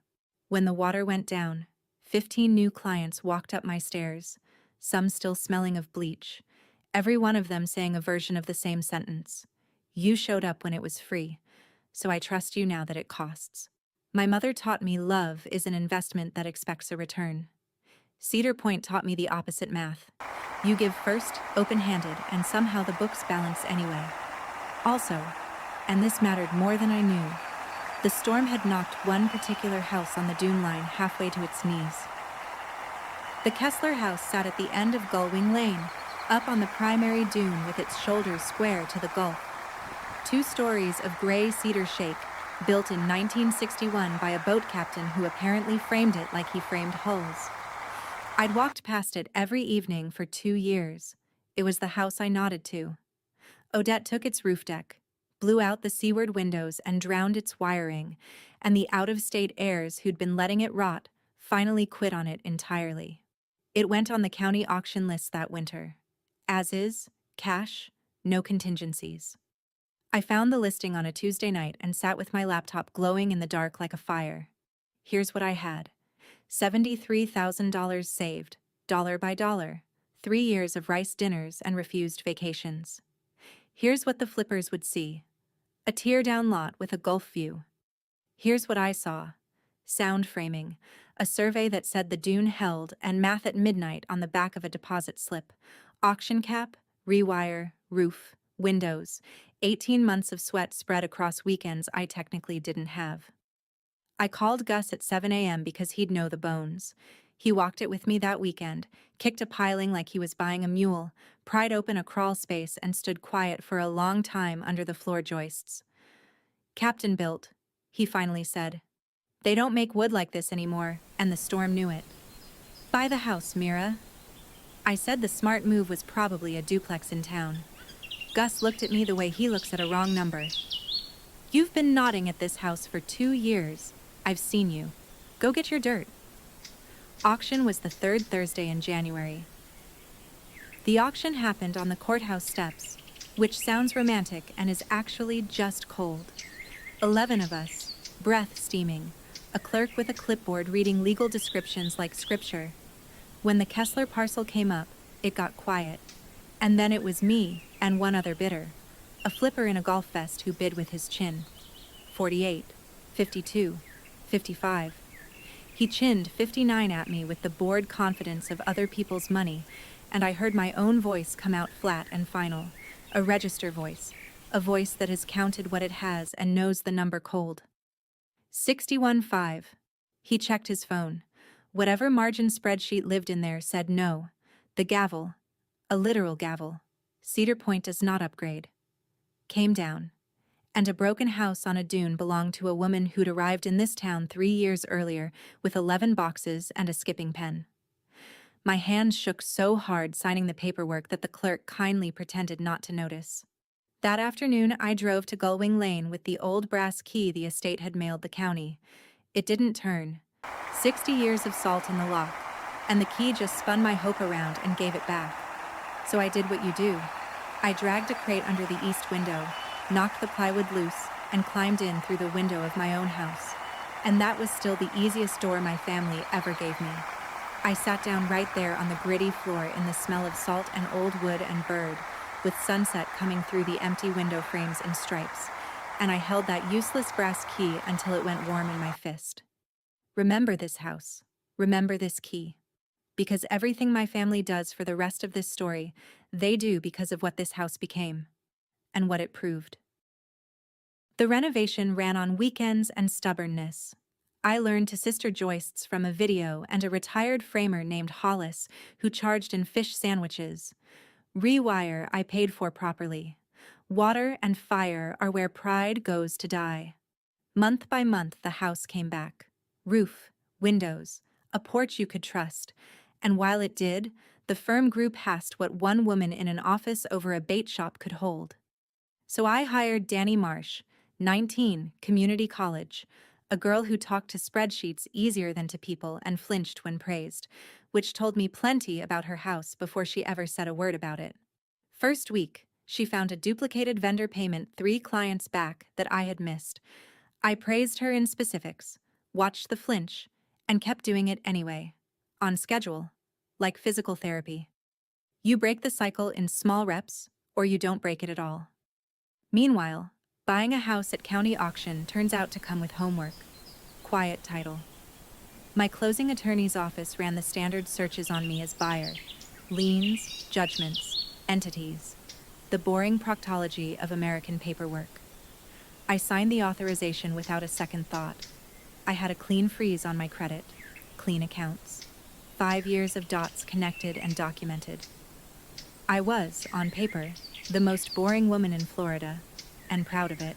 When the water went down, 15 new clients walked up my stairs, some still smelling of bleach, every one of them saying a version of the same sentence. You showed up when it was free, so I trust you now that it costs. My mother taught me love is an investment that expects a return. Cedar Point taught me the opposite math. You give first, open-handed, and somehow the books balance anyway. Also, and this mattered more than I knew, the storm had knocked one particular house on the dune line halfway to its knees. The Kessler house sat at the end of Gullwing Lane, up on the primary dune with its shoulders square to the Gulf. 2 stories of gray cedar shake, built in 1961 by a boat captain who apparently framed it like he framed hulls. I'd walked past it every evening for 2 years. It was the house I nodded to. Odette took its roof deck, blew out the seaward windows and drowned its wiring, and the out-of-state heirs who'd been letting it rot finally quit on it entirely. It went on the county auction list that winter. As is, cash, no contingencies. I found the listing on a Tuesday night and sat with my laptop glowing in the dark like a fire. Here's what I had. $73,000 saved, dollar by dollar, 3 years of rice dinners and refused vacations. Here's what the flippers would see. A tear-down lot with a Gulf view. Here's what I saw. Sound framing, a survey that said the dune held, and math at midnight on the back of a deposit slip. Auction cap, rewire, roof, windows, 18 months of sweat spread across weekends I technically didn't have. I called Gus at 7 a.m. because he'd know the bones. He walked it with me that weekend, kicked a piling like he was buying a mule, pried open a crawl space and stood quiet for a long time under the floor joists. Captain built, he finally said. They don't make wood like this anymore, and the storm knew it. Buy the house, Mira. I said the smart move was probably a duplex in town. Gus looked at me the way he looks at a wrong number. You've been nodding at this house for 2 years. I've seen you. Go get your dirt. Auction was the 3rd Thursday in January. The auction happened on the courthouse steps, which sounds romantic and is actually just cold. 11 of us, breath steaming, a clerk with a clipboard reading legal descriptions like scripture. When the Kessler parcel came up, it got quiet. And then it was me and one other bidder, a flipper in a golf vest who bid with his chin. 48, 52, 55. He chinned 59 at me with the bored confidence of other people's money, and I heard my own voice come out flat and final, a register voice, a voice that has counted what it has and knows the number cold. 61.5. He checked his phone. Whatever margin spreadsheet lived in there said no. The gavel, a literal gavel, Cedar Point does not upgrade, came down. And a broken house on a dune belonged to a woman who'd arrived in this town 3 years earlier with 11 boxes and a skipping pen. My hands shook so hard signing the paperwork that the clerk kindly pretended not to notice. That afternoon, I drove to Gullwing Lane with the old brass key the estate had mailed the county. It didn't turn. 60 years of salt in the lock, and the key just spun my hope around and gave it back. So I did what you do. I dragged a crate under the east window, knocked the plywood loose, and climbed in through the window of my own house. And that was still the easiest door my family ever gave me. I sat down right there on the gritty floor in the smell of salt and old wood and bird, with sunset coming through the empty window frames in stripes, and I held that useless brass key until it went warm in my fist. Remember this house. Remember this key. Because everything my family does for the rest of this story, they do because of what this house became, and what it proved. The renovation ran on weekends and stubbornness. I learned to sister joists from a video and a retired framer named Hollis who charged in fish sandwiches. Rewire I paid for properly. Water and fire are where pride goes to die. Month by month the house came back. Roof, windows, a porch you could trust. And while it did, the firm grew past what one woman in an office over a bait shop could hold. So I hired Danny Marsh, 19, community college, a girl who talked to spreadsheets easier than to people and flinched when praised, which told me plenty about her house before she ever said a word about it. First week, she found a duplicated vendor payment 3 clients back that I had missed. I praised her in specifics, watched the flinch, and kept doing it anyway. On schedule, like physical therapy. You break the cycle in small reps, or you don't break it at all. Meanwhile, buying a house at county auction turns out to come with homework. Quiet title. My closing attorney's office ran the standard searches on me as buyer. Liens, judgments, entities. The boring proctology of American paperwork. I signed the authorization without a second thought. I had a clean freeze on my credit. Clean accounts. 5 years of dots connected and documented. I was, on paper, the most boring woman in Florida, and proud of it.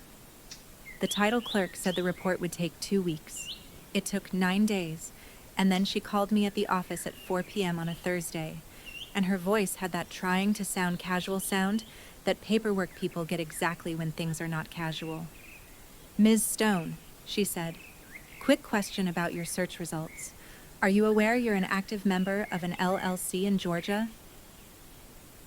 The title clerk said the report would take 2 weeks. It took 9 days, and then she called me at the office at 4 p.m. on a Thursday, and her voice had that trying to sound casual sound that paperwork people get exactly when things are not casual. "Ms. Stone," she said, "quick question about your search results. Are you aware you're an active member of an LLC in Georgia?"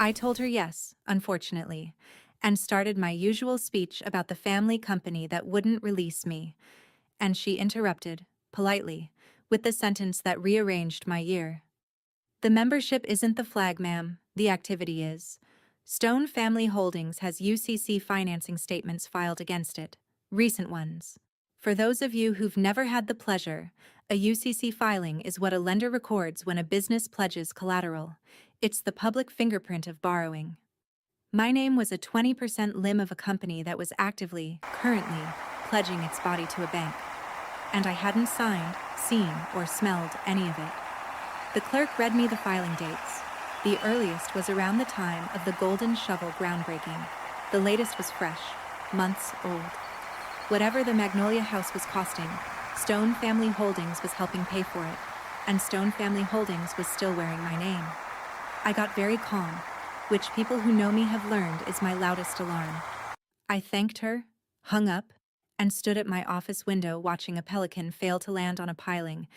I told her yes, unfortunately, and started my usual speech about the family company that wouldn't release me, and she interrupted, politely, with the sentence that rearranged my year. "The membership isn't the flag, ma'am, the activity is. Stone Family Holdings has UCC financing statements filed against it, recent ones. For those of you who've never had the pleasure, a UCC filing is what a lender records when a business pledges collateral. It's the public fingerprint of borrowing. My name was a 20% limb of a company that was currently, pledging its body to a bank. And I hadn't signed, seen, or smelled any of it. The clerk read me the filing dates. The earliest was around the time of the Golden Shovel groundbreaking. The latest was fresh, months old. Whatever the Magnolia House was costing, Stone Family Holdings was helping pay for it, and Stone Family Holdings was still wearing my name. I got very calm, which people who know me have learned is my loudest alarm. I thanked her, hung up, and stood at my office window watching a pelican fail to land on a piling,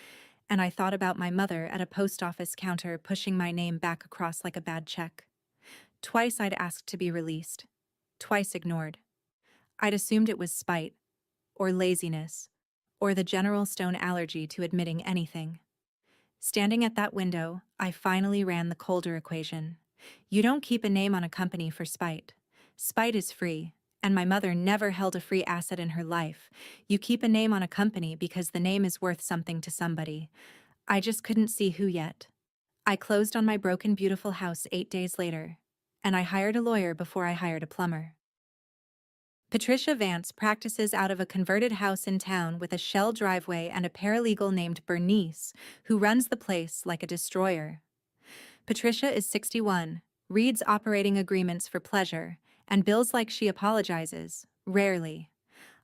and I thought about my mother at a post office counter pushing my name back across like a bad check. Twice I'd asked to be released. Twice ignored. I'd assumed it was spite, or laziness, or the general Stone allergy to admitting anything. Standing at that window, I finally ran the colder equation. You don't keep a name on a company for spite. Spite is free, and my mother never held a free asset in her life. You keep a name on a company because the name is worth something to somebody. I just couldn't see who yet. I closed on my broken beautiful house 8 days later, and I hired a lawyer before I hired a plumber. Patricia Vance practices out of a converted house in town with a shell driveway and a paralegal named Bernice, who runs the place like a destroyer. Patricia is 61, reads operating agreements for pleasure, and bills like she apologizes, rarely.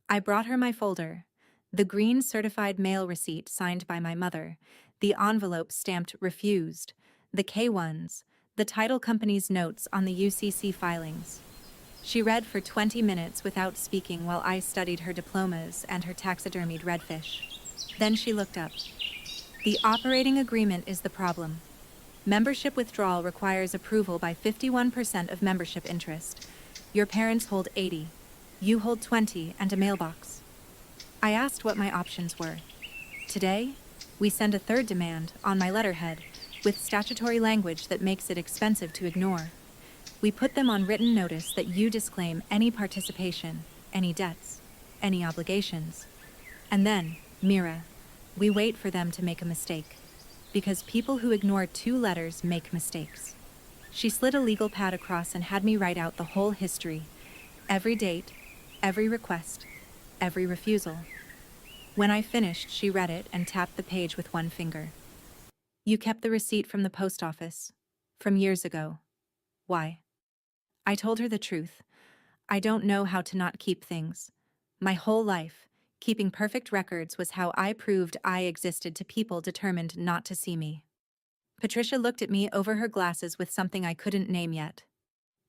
I brought her my folder, the green certified mail receipt signed by my mother, the envelope stamped refused, the K1s, the title company's notes on the UCC filings. She read for 20 minutes without speaking while I studied her diplomas and her taxidermied redfish. Then she looked up. The operating agreement is the problem. Membership withdrawal requires approval by 51% of membership interest. Your parents hold 80. You hold 20 and a mailbox. I asked what my options were. Today, we send a third demand on my letterhead with statutory language that makes it expensive to ignore. We put them on written notice that you disclaim any participation, any debts, any obligations. And then, Mira, we wait for them to make a mistake. Because people who ignore 2 letters make mistakes. She slid a legal pad across and had me write out the whole history. Every date, every request, every refusal. When I finished, she read it and tapped the page with one finger. You kept the receipt from the post office. From years ago. Why? I told her the truth. I don't know how to not keep things. My whole life, keeping perfect records was how I proved I existed to people determined not to see me. Patricia looked at me over her glasses with something I couldn't name yet.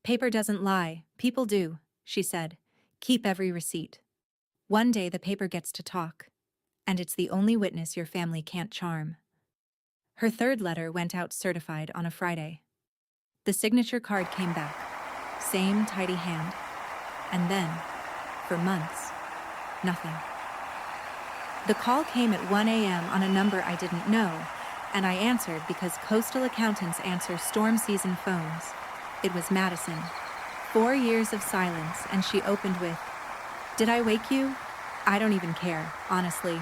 Paper doesn't lie, people do, she said. Keep every receipt. One day the paper gets to talk, and it's the only witness your family can't charm. Her third letter went out certified on a Friday. The signature card came back. Same tidy hand. And then, for months, nothing. The call came at 1 a.m. on a number I didn't know, and I answered because coastal accountants answer storm season phones. It was Madison. 4 years of silence, and she opened with, "Did I wake you? I don't even care, honestly."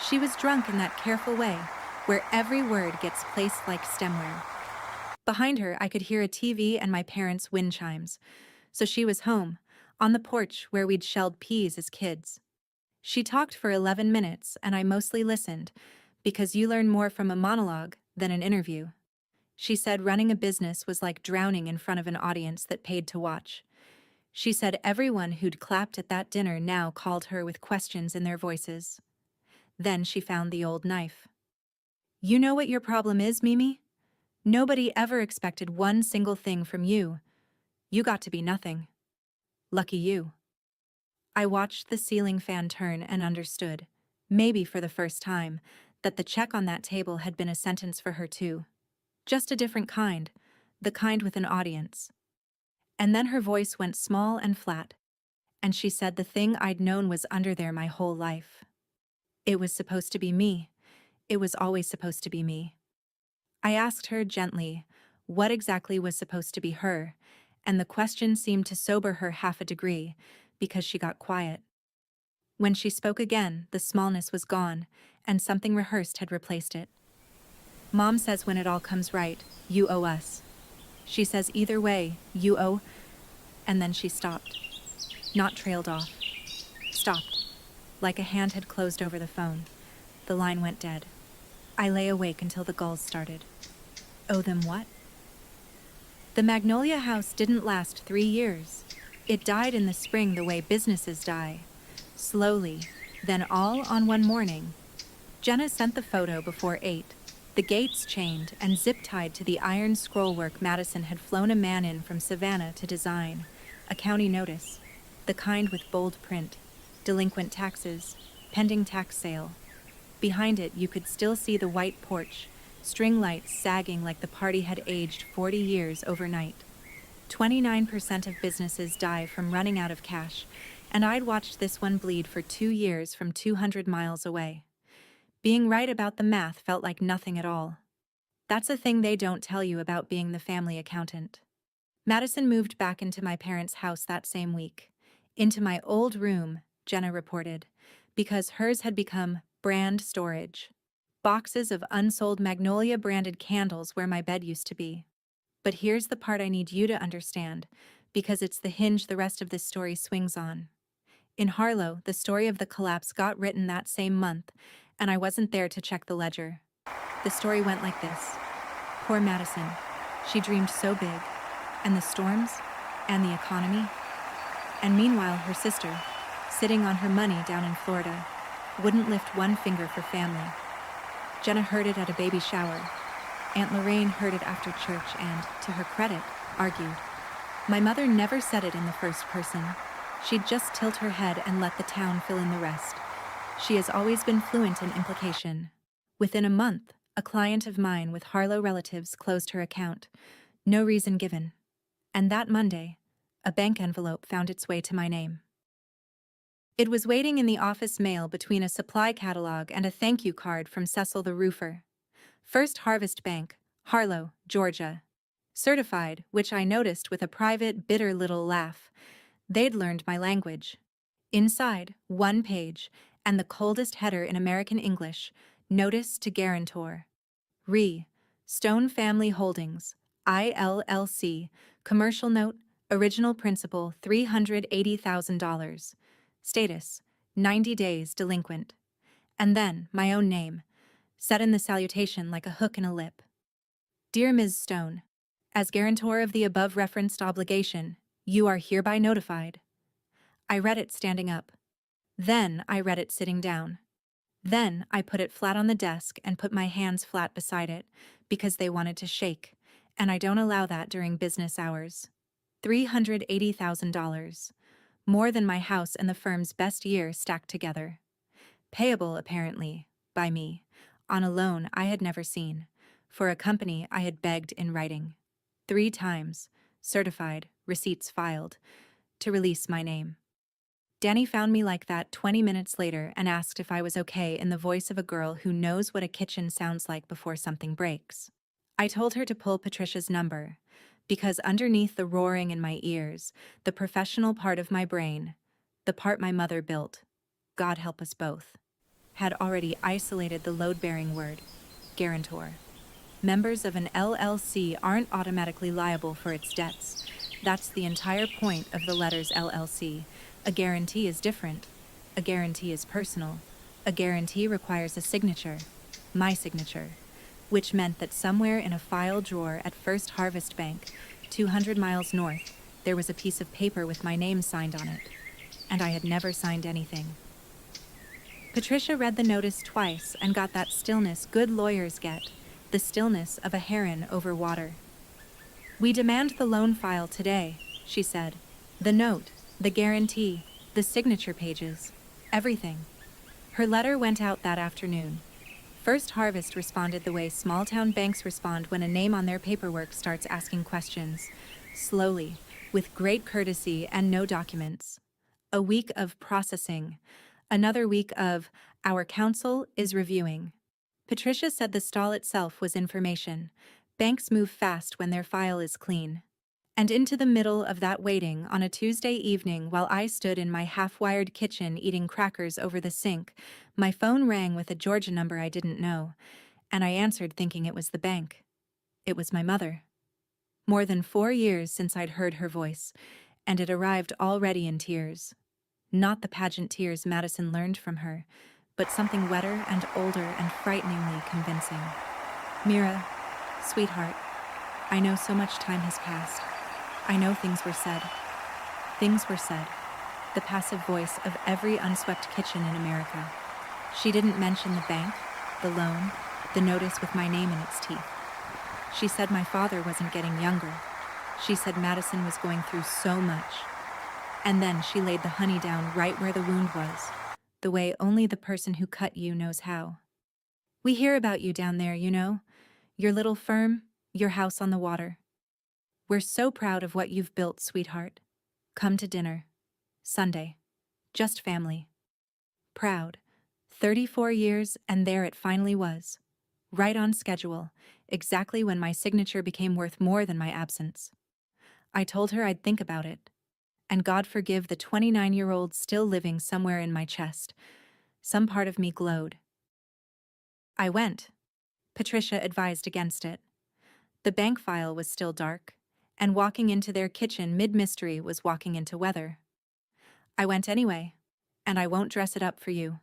She was drunk in that careful way, where every word gets placed like stemware. Behind her, I could hear a TV and my parents' wind chimes. So she was home, on the porch where we'd shelled peas as kids. She talked for 11 minutes, and I mostly listened, because you learn more from a monologue than an interview. She said running a business was like drowning in front of an audience that paid to watch. She said everyone who'd clapped at that dinner now called her with questions in their voices. Then she found the old knife. You know what your problem is, Mimi? Nobody ever expected one single thing from you. You got to be nothing. Lucky you. I watched the ceiling fan turn and understood, maybe for the first time, that the check on that table had been a sentence for her too. Just a different kind, the kind with an audience. And then her voice went small and flat, and she said the thing I'd known was under there my whole life. It was supposed to be me. It was always supposed to be me. I asked her gently what exactly was supposed to be her, and the question seemed to sober her half a degree, because she got quiet. When she spoke again, the smallness was gone, and something rehearsed had replaced it. Mom says when it all comes right, you owe us. She says either way, you owe... And then she stopped. Not trailed off. Stopped. Like a hand had closed over the phone. The line went dead. I lay awake until the gulls started. Owe them what? The Magnolia House didn't last 3 years. It died in the spring the way businesses die. Slowly, then all on one morning. Jenna sent the photo before 8. The gates chained and zip-tied to the iron scrollwork Madison had flown a man in from Savannah to design. A county notice. The kind with bold print. Delinquent taxes. Pending tax sale. Behind it you could still see the white porch, string lights sagging like the party had aged 40 years overnight. 29% of businesses die from running out of cash, and I'd watched this one bleed for 2 years from 200 miles away. Being right about the math felt like nothing at all. That's a thing they don't tell you about being the family accountant. Madison moved back into my parents' house that same week. Into my old room, Jenna reported, because hers had become brand storage. Boxes of unsold Magnolia-branded candles where my bed used to be. But here's the part I need you to understand. because it's the hinge the rest of this story swings on. In Harlow, the story of the collapse got written that same month, and I wasn't there to check the ledger. The story went like this. Poor Madison. She dreamed so big. And the storms? And the economy? And meanwhile, her sister, sitting on her money down in Florida, wouldn't lift one finger for family. Jenna heard it at a baby shower. Aunt Lorraine heard it after church and, to her credit, argued. My mother never said it in the first person. She'd just tilt her head and let the town fill in the rest. She has always been fluent in implication. Within a month, a client of mine with Harlow relatives closed her account. No reason given. And that Monday, a bank envelope found its way to my name. It was waiting in the office mail between a supply catalog and a thank you card from Cecil the roofer. First Harvest Bank, Harlow, Georgia. Certified, which I noticed with a private, bitter little laugh. They'd learned my language. Inside, one page, and the coldest header in American English, Notice to Guarantor. Re. Stone Family Holdings, ILLC, Commercial Note, Original Principal $380,000. Status, 90 days delinquent. And then, my own name, set in the salutation like a hook in a lip. Dear Ms. Stone, as guarantor of the above-referenced obligation, you are hereby notified. I read it standing up. Then I read it sitting down. Then I put it flat on the desk and put my hands flat beside it, because they wanted to shake, and I don't allow that during business hours. $380,000. More than my house and the firm's best year stacked together. Payable, apparently, by me, on a loan I had never seen, for a company I had begged in writing. 3 times, certified, receipts filed, to release my name. Danny found me like that 20 minutes later and asked if I was okay in the voice of a girl who knows what a kitchen sounds like before something breaks. I told her to pull Patricia's number, because underneath the roaring in my ears, the professional part of my brain, the part my mother built, God help us both, had already isolated the load-bearing word, guarantor. Members of an LLC aren't automatically liable for its debts. That's the entire point of the letters LLC. A guarantee is different. A guarantee is personal. A guarantee requires a signature, my signature, which meant that somewhere in a file drawer at First Harvest Bank, 200 miles north, there was a piece of paper with my name signed on it. And I had never signed anything. Patricia read the notice twice and got that stillness good lawyers get, the stillness of a heron over water. We demand the loan file today, she said. The note, the guarantee, the signature pages, everything. Her letter went out that afternoon. First Harvest responded the way small-town banks respond when a name on their paperwork starts asking questions. Slowly, with great courtesy and no documents. A week of processing. Another week of, our counsel is reviewing. Patricia said the stall itself was information. Banks move fast when their file is clean. And into the middle of that waiting on a Tuesday evening while I stood in my half-wired kitchen eating crackers over the sink, my phone rang with a Georgia number I didn't know, and I answered thinking it was the bank. It was my mother. More than 4 years since I'd heard her voice, and it arrived already in tears. Not the pageant tears Madison learned from her, but something wetter and older and frighteningly convincing. Mira, sweetheart, I know so much time has passed. I know things were said. Things were said. The passive voice of every unswept kitchen in America. She didn't mention the bank, the loan, the notice with my name in its teeth. She said my father wasn't getting younger. She said Madison was going through so much. And then she laid the honey down right where the wound was, the way only the person who cut you knows how. We hear about you down there, you know, your little firm, your house on the water. We're so proud of what you've built, sweetheart. Come to dinner. Sunday. Just family. Proud. 34 years, and there it finally was. Right on schedule, exactly when my signature became worth more than my absence. I told her I'd think about it. And God forgive the 29-year-old still living somewhere in my chest. Some part of me glowed. I went. Patricia advised against it. The bank file was still dark, and walking into their kitchen mid-mystery was walking into weather. I went anyway, and I won't dress it up for you.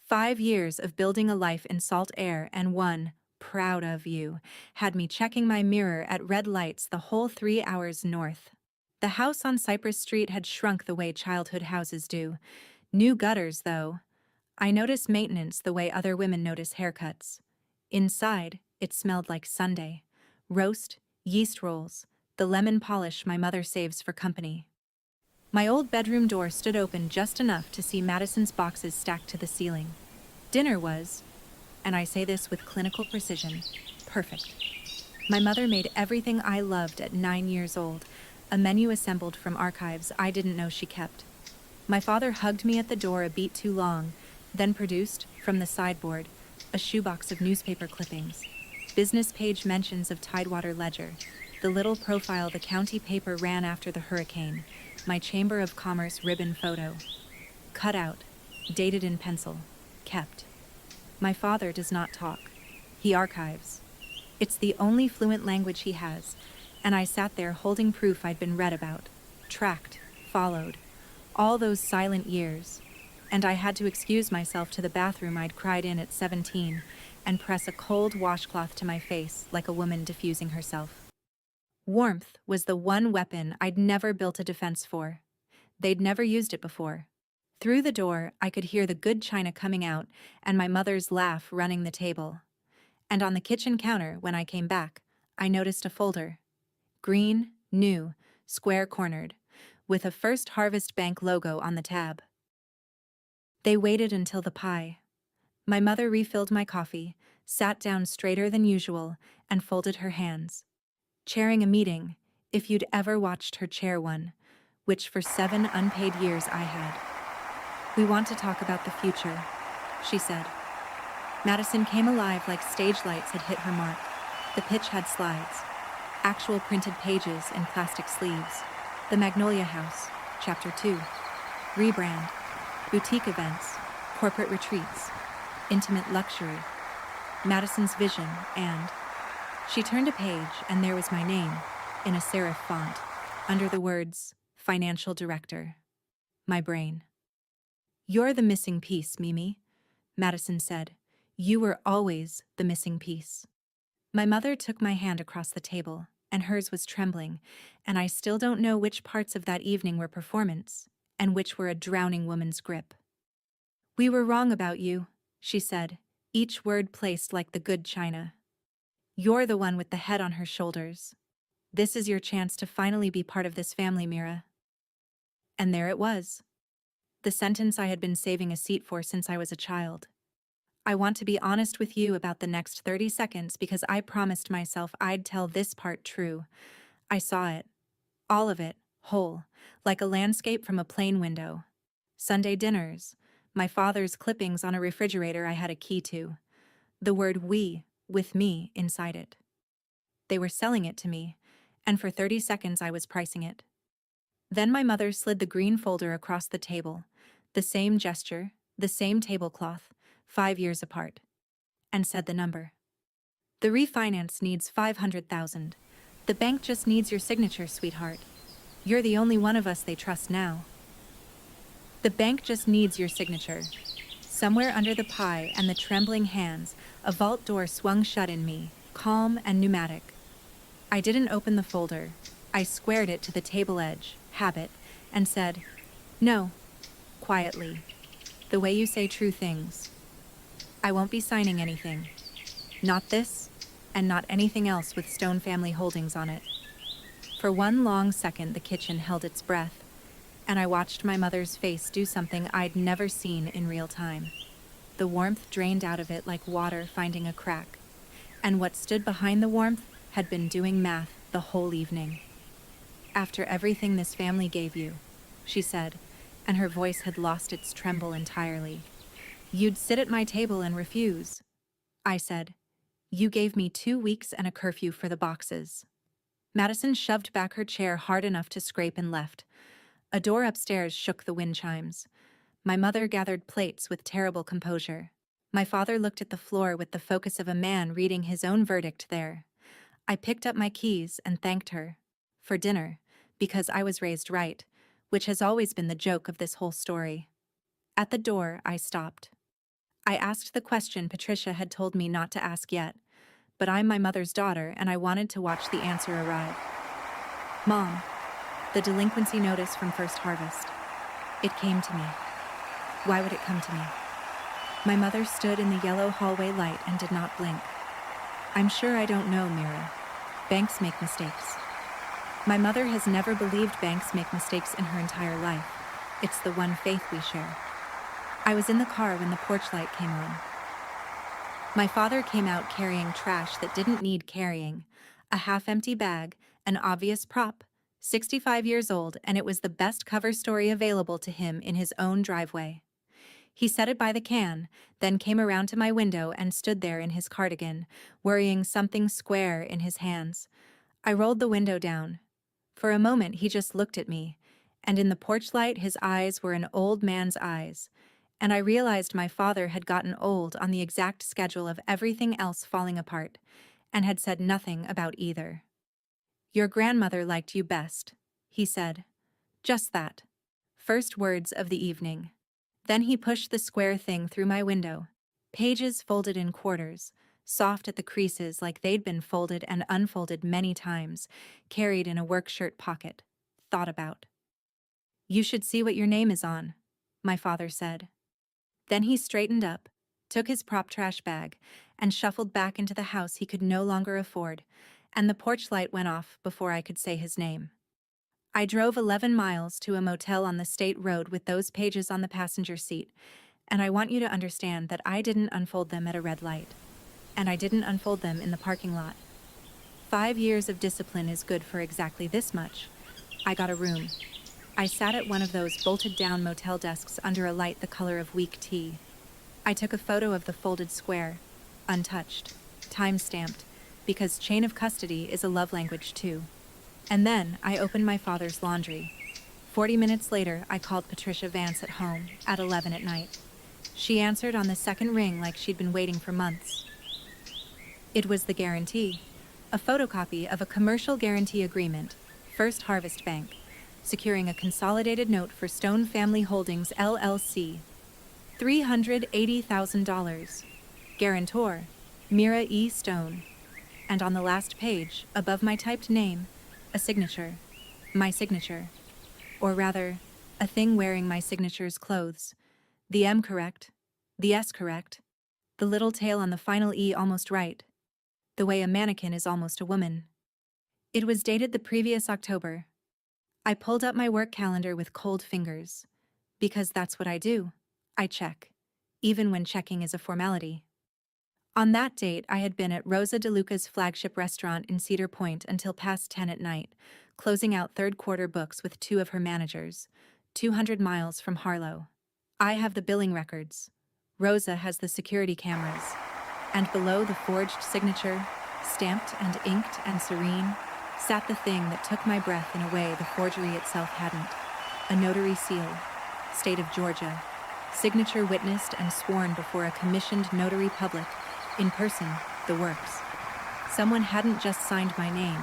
5 years of building a life in salt air and one, proud of you, had me checking my mirror at red lights the whole 3 hours north. The house on Cypress Street had shrunk the way childhood houses do. New gutters, though. I noticed maintenance the way other women notice haircuts. Inside, it smelled like Sunday. Roast, yeast rolls, the lemon polish my mother saves for company. My old bedroom door stood open just enough to see Madison's boxes stacked to the ceiling. Dinner was, and I say this with clinical precision, perfect. My mother made everything I loved at 9 years old, a menu assembled from archives I didn't know she kept. My father hugged me at the door a beat too long, then produced, from the sideboard, a shoebox of newspaper clippings, business page mentions of Tidewater Ledger, the little profile the county paper ran after the hurricane, my Chamber of Commerce ribbon photo. Cut out, dated in pencil, kept. My father does not talk. He archives. It's the only fluent language he has, and I sat there holding proof I'd been read about, tracked, followed, all those silent years, and I had to excuse myself to the bathroom I'd cried in at 17 and press a cold washcloth to my face like a woman diffusing herself. Warmth was the one weapon I'd never built a defense for. They'd never used it before. Through the door, I could hear the good china coming out and my mother's laugh running the table. And on the kitchen counter, when I came back, I noticed a folder. Green, new, square-cornered, with a First Harvest Bank logo on the tab. They waited until the pie. My mother refilled my coffee, sat down straighter than usual, and folded her hands. Chairing a meeting, if you'd ever watched her chair one, which for 7 unpaid years I had. "We want to talk about the future," she said. Madison came alive like stage lights had hit her mark. The pitch had slides, actual printed pages in plastic sleeves. The Magnolia House, Chapter 2. Rebrand, boutique events, corporate retreats, intimate luxury. Madison's vision, and she turned a page and there was my name, in a serif font, under the words, Financial Director. My brain. "You're the missing piece, Mimi," Madison said. "You were always the missing piece." My mother took my hand across the table, and hers was trembling, and I still don't know which parts of that evening were performance, and which were a drowning woman's grip. "We were wrong about you," she said, each word placed like the good china. "You're the one with the head on her shoulders. This is your chance to finally be part of this family, Mira." And there it was. The sentence I had been saving a seat for since I was a child. I want to be honest with you about the next 30 seconds because I promised myself I'd tell this part true. I saw it. All of it, whole, like a landscape from a plane window. Sunday dinners, my father's clippings on a refrigerator I had a key to. The word "we" with me inside it. They were selling it to me, and for 30 seconds I was pricing it. Then my mother slid the green folder across the table, the same gesture, the same tablecloth, 5 years apart, and said the number. "The refinance needs $500,000. The bank just needs your signature, sweetheart. You're the only one of us they trust now. The bank just needs your signature." Somewhere under the pie and the trembling hands, a vault door swung shut in me, calm and pneumatic. I didn't open the folder. I squared it to the table edge, habit, and said, "No," quietly, the way you say true things. "I won't be signing anything. Not this, and not anything else with Stone Family Holdings on it." For one long second the kitchen held its breath, and I watched my mother's face do something I'd never seen in real time. The warmth drained out of it like water finding a crack, and what stood behind the warmth had been doing math the whole evening. "After everything this family gave you," she said, and her voice had lost its tremble entirely, "you'd sit at my table and refuse." I said, "You gave me 2 weeks and a curfew for the boxes." Madison shoved back her chair hard enough to scrape and left. A door upstairs shook the wind chimes. My mother gathered plates with terrible composure. My father looked at the floor with the focus of a man reading his own verdict there. I picked up my keys and thanked her. for dinner, because I was raised right, which has always been the joke of this whole story. At the door, I stopped. I asked the question Patricia had told me not to ask yet, but I'm my mother's daughter and I wanted to watch the answer arrive. Mom, the delinquency notice from First Harvest. It came to me. Why would it come to me? My mother stood in the yellow hallway light and did not blink. I'm sure I don't know, Mira. Banks make mistakes. My mother has never believed banks make mistakes in her entire life. It's the one faith we share. I was in the car when the porch light came on. My father came out carrying trash that didn't need carrying, a half-empty bag, an obvious prop, 65 years old, and it was the best cover story available to him in his own driveway. He set it by the can, then came around to my window and stood there in his cardigan, worrying something square in his hands. I rolled the window down. For a moment he just looked at me, and in the porch light his eyes were an old man's eyes, and I realized my father had gotten old on the exact schedule of everything else falling apart, and had said nothing about either. Your grandmother liked you best, he said. Just that. First words of the evening. Then he pushed the square thing through my window. Pages folded in quarters, soft at the creases like they'd been folded and unfolded many times, carried in a work shirt pocket. Thought about. You should see what your name is on, my father said. Then he straightened up, took his prop trash bag, and shuffled back into the house he could no longer afford, and the porch light went off before I could say his name. I drove 11 miles to a motel on the state road with those pages on the passenger seat, and I want you to understand that I didn't unfold them at a red light, and I didn't unfold them in the parking lot. 5 years of discipline is good for exactly this much. I got a room. I sat at one of those bolted-down motel desks under a light the color of weak tea. I took a photo of the folded square, untouched, time-stamped, because chain of custody is a love language too. And then I opened my father's laundry. 40 minutes later, I called Patricia Vance at home at 11 at night. She answered on the second ring like she'd been waiting for months. It was the guarantee, a photocopy of a commercial guarantee agreement, First Harvest Bank, securing a consolidated note for Stone Family Holdings, LLC. $380,000. Guarantor, Mira E. Stone. And on the last page, above my typed name, a signature. My signature. Or rather, a thing wearing my signature's clothes. The M correct. The S correct. The little tail on the final E almost right. The way a mannequin is almost a woman. It was dated the previous October. I pulled up my work calendar with cold fingers. Because that's what I do. I check. Even when checking is a formality. On that date, I had been at Rosa DeLuca's flagship restaurant in Cedar Point until past 10 at night, closing out third-quarter books with 2 of her managers, 200 miles from Harlow. I have the billing records. Rosa has the security cameras. And below the forged signature, stamped and inked and serene, sat the thing that took my breath in a way the forgery itself hadn't. A notary seal. State of Georgia. Signature witnessed and sworn before a commissioned notary public. In person, the works. Someone hadn't just signed my name.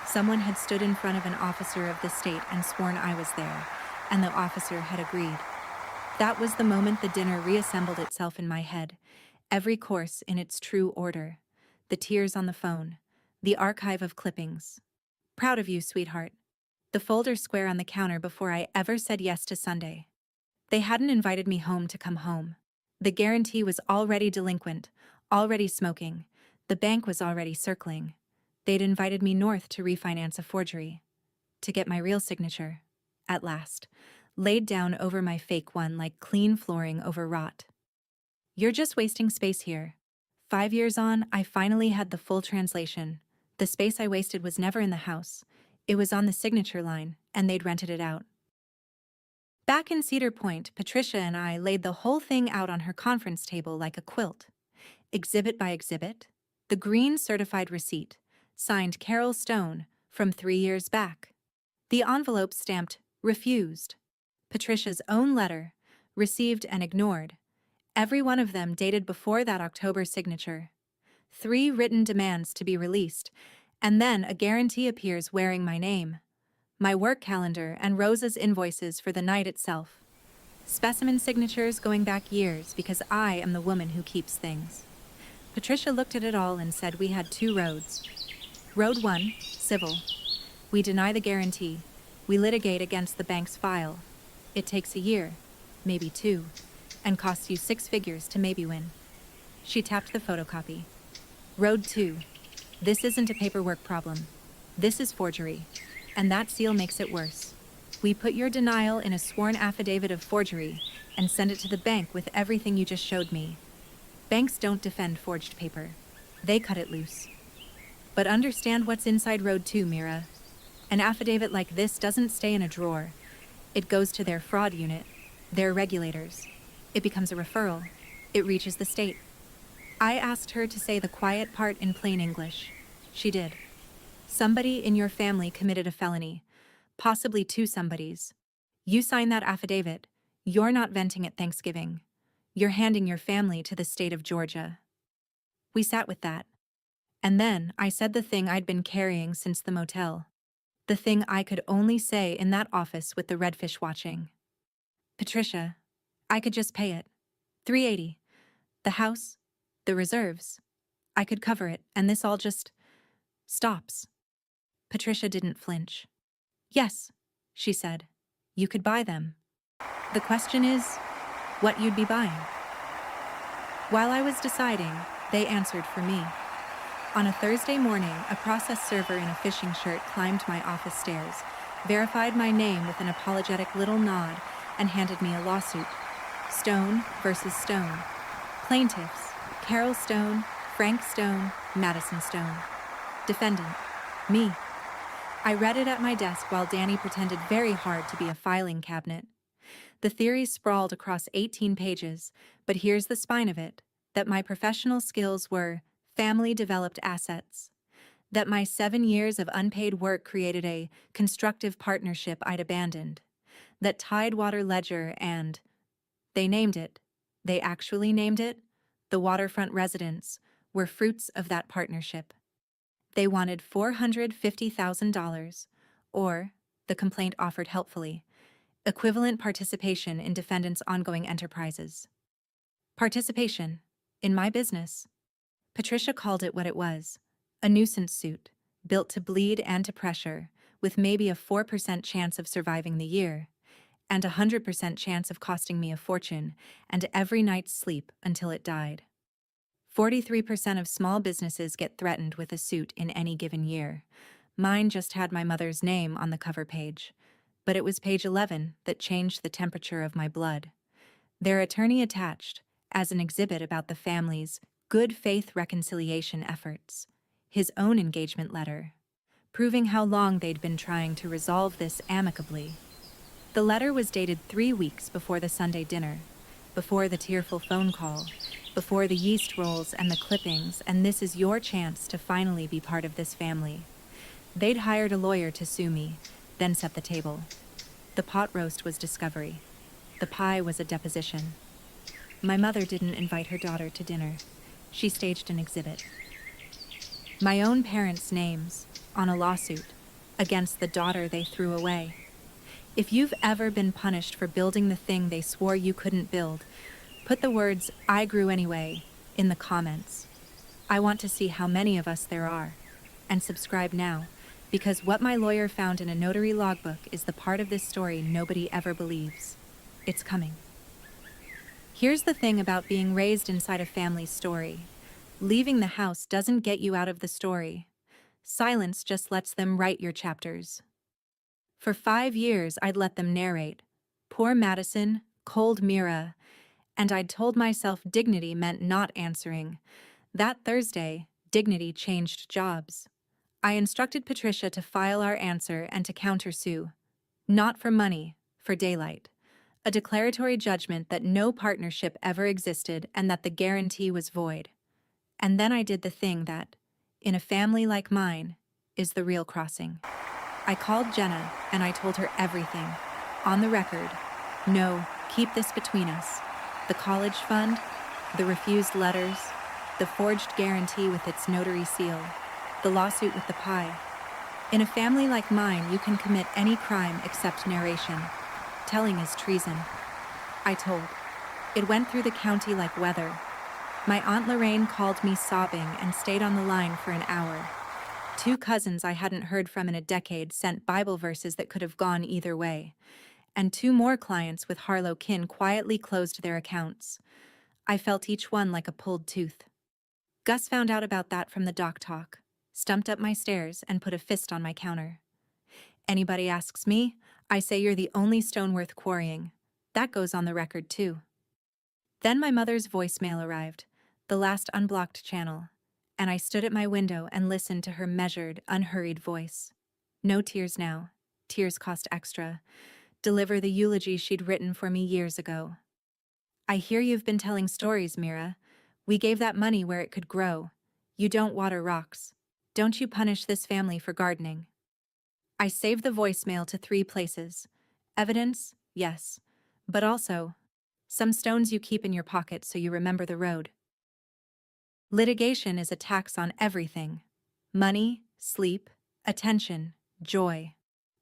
Someone had stood in front of an officer of the state and sworn I was there, and the officer had agreed. That was the moment the dinner reassembled itself in my head, every course in its true order. The tears on the phone, the archive of clippings. Proud of you, sweetheart. The folder square on the counter before I ever said yes to Sunday. They hadn't invited me home to come home. The guarantee was already delinquent, already smoking. The bank was already circling. They'd invited me north to refinance a forgery. To get my real signature, at last, laid down over my fake one like clean flooring over rot. You're just wasting space here. 5 years on, I finally had the full translation. The space I wasted was never in the house. It was on the signature line, and they'd rented it out. Back in Cedar Point, Patricia and I laid the whole thing out on her conference table like a quilt. Exhibit by exhibit, the green certified receipt, signed Carol Stone, from 3 years back. The envelope stamped, refused. Patricia's own letter, received and ignored. Every one of them dated before that October signature. 3 written demands to be released, And then a guarantee appears wearing my name, my work calendar, and Rosa's invoices for the night itself. Specimen signatures going back years because I am the woman who keeps things. Patricia looked at it all and said we had two roads. Road 1, civil. We deny the guarantee. We litigate against the bank's file. It takes a year, maybe 2, and costs you 6 figures to maybe win. She tapped the photocopy. Road 2. This isn't a paperwork problem. This is forgery, and that seal makes it worse. We put your denial in a sworn affidavit of forgery and send it to the bank with everything you just showed me. Banks don't defend forged paper. They cut it loose. But understand what's inside Road 2, Mira. An affidavit like this doesn't stay in a drawer. It goes to their fraud unit, their regulators. It becomes a referral. It reaches the state. I asked her to say the quiet part in plain English. She did. Somebody in your family committed a felony, possibly 2 somebodies. You sign that affidavit. You're not venting at Thanksgiving. You're handing your family to the state of Georgia. We sat with that. And then I said the thing I'd been carrying since the motel. The thing I could only say in that office with the redfish watching. Patricia, I could just pay it. $380. The house, the reserves. I could cover it, and this all just stops. Patricia didn't flinch. Yes, she said. You could buy them. The question is, what you'd be buying. While I was deciding, they answered for me. On a Thursday morning, a process server in a fishing shirt climbed my office stairs, verified my name with an apologetic little nod, and handed me a lawsuit. Stone versus Stone. Plaintiffs: Carol Stone, Frank Stone, Madison Stone. Defendant: me. I read it at my desk while Danny pretended very hard to be a filing cabinet. The theory sprawled across 18 pages, but here's the spine of it: that my professional skills were family-developed assets, that my 7 years of unpaid work created a constructive partnership I'd abandoned, that Tidewater Ledger and, they named it, they actually named it, the waterfront residents, were fruits of that partnership. They wanted $450,000, or, the complaint offered helpfully, equivalent participation in defendants' ongoing enterprises. Participation, in my business. Patricia called it what it was: a nuisance suit, built to bleed and to pressure, with maybe a 4% chance of surviving the year, and a 100% chance of costing me a fortune and every night's sleep until it died. 43% of small businesses get threatened with a suit in any given year. Mine just had my mother's name on the cover page, but it was page 11 that changed the temperature of my blood. Their attorney attached, as an exhibit about the family's good faith reconciliation efforts, his own engagement letter, proving how long they'd been trying to resolve this amicably. The letter was dated 3 weeks before the Sunday dinner, before the tearful phone call, before the yeast rolls and the clippings, and this is your chance to finally be part of this family. They'd hired a lawyer to sue me, then set the table. The pot roast was discovery. The pie was a deposition. My mother didn't invite her daughter to dinner. She staged an exhibit. My own parents' names on a lawsuit against the daughter they threw away. If you've ever been punished for building the thing they swore you couldn't build, put the words "I grew anyway" in the comments. I want to see how many of us there are. And subscribe now, because what my lawyer found in a notary logbook is the part of this story nobody ever believes. It's coming. Here's the thing about being raised inside a family story. Leaving the house doesn't get you out of the story. Silence just lets them write your chapters. For 5 years, I'd let them narrate. Poor Madison, cold Mira, and I'd told myself dignity meant not answering. That Thursday, dignity changed jobs. I instructed Patricia to file our answer and to countersue. Not for money, for daylight. A declaratory judgment that no partnership ever existed and that the guarantee was void. And then I did the thing that, in a family like mine, is the real crossing. I called Jenna and I told her everything. On the record. No, keep this between us. The college fund, the refused letters, the forged guarantee with its notary seal. The lawsuit with the pie. In a family like mine, you can commit any crime except narration. Telling is treason. I told. It went through the county like weather. My Aunt Lorraine called me sobbing and stayed on the line for an hour. Two cousins I hadn't heard from in a decade sent Bible verses that could have gone either way. And two more clients with Harlow kin quietly closed their accounts. I felt each one like a pulled tooth. Gus found out about that from the doc talk, stumped up my stairs and put a fist on my counter. Anybody asks me, I say you're the only stone worth quarrying. That goes on the record too. Then my mother's voicemail arrived, the last unblocked channel, and I stood at my window and listened to her measured, unhurried voice. No tears now. Tears cost extra. Deliver the eulogy she'd written for me years ago. I hear you've been telling stories, Mira. We gave that money where it could grow. You don't water rocks. Don't you punish this family for gardening. I saved the voicemail to 3 places. Evidence, yes. But also, some stones you keep in your pocket so you remember the road. Litigation is a tax on everything. Money, sleep, attention, joy.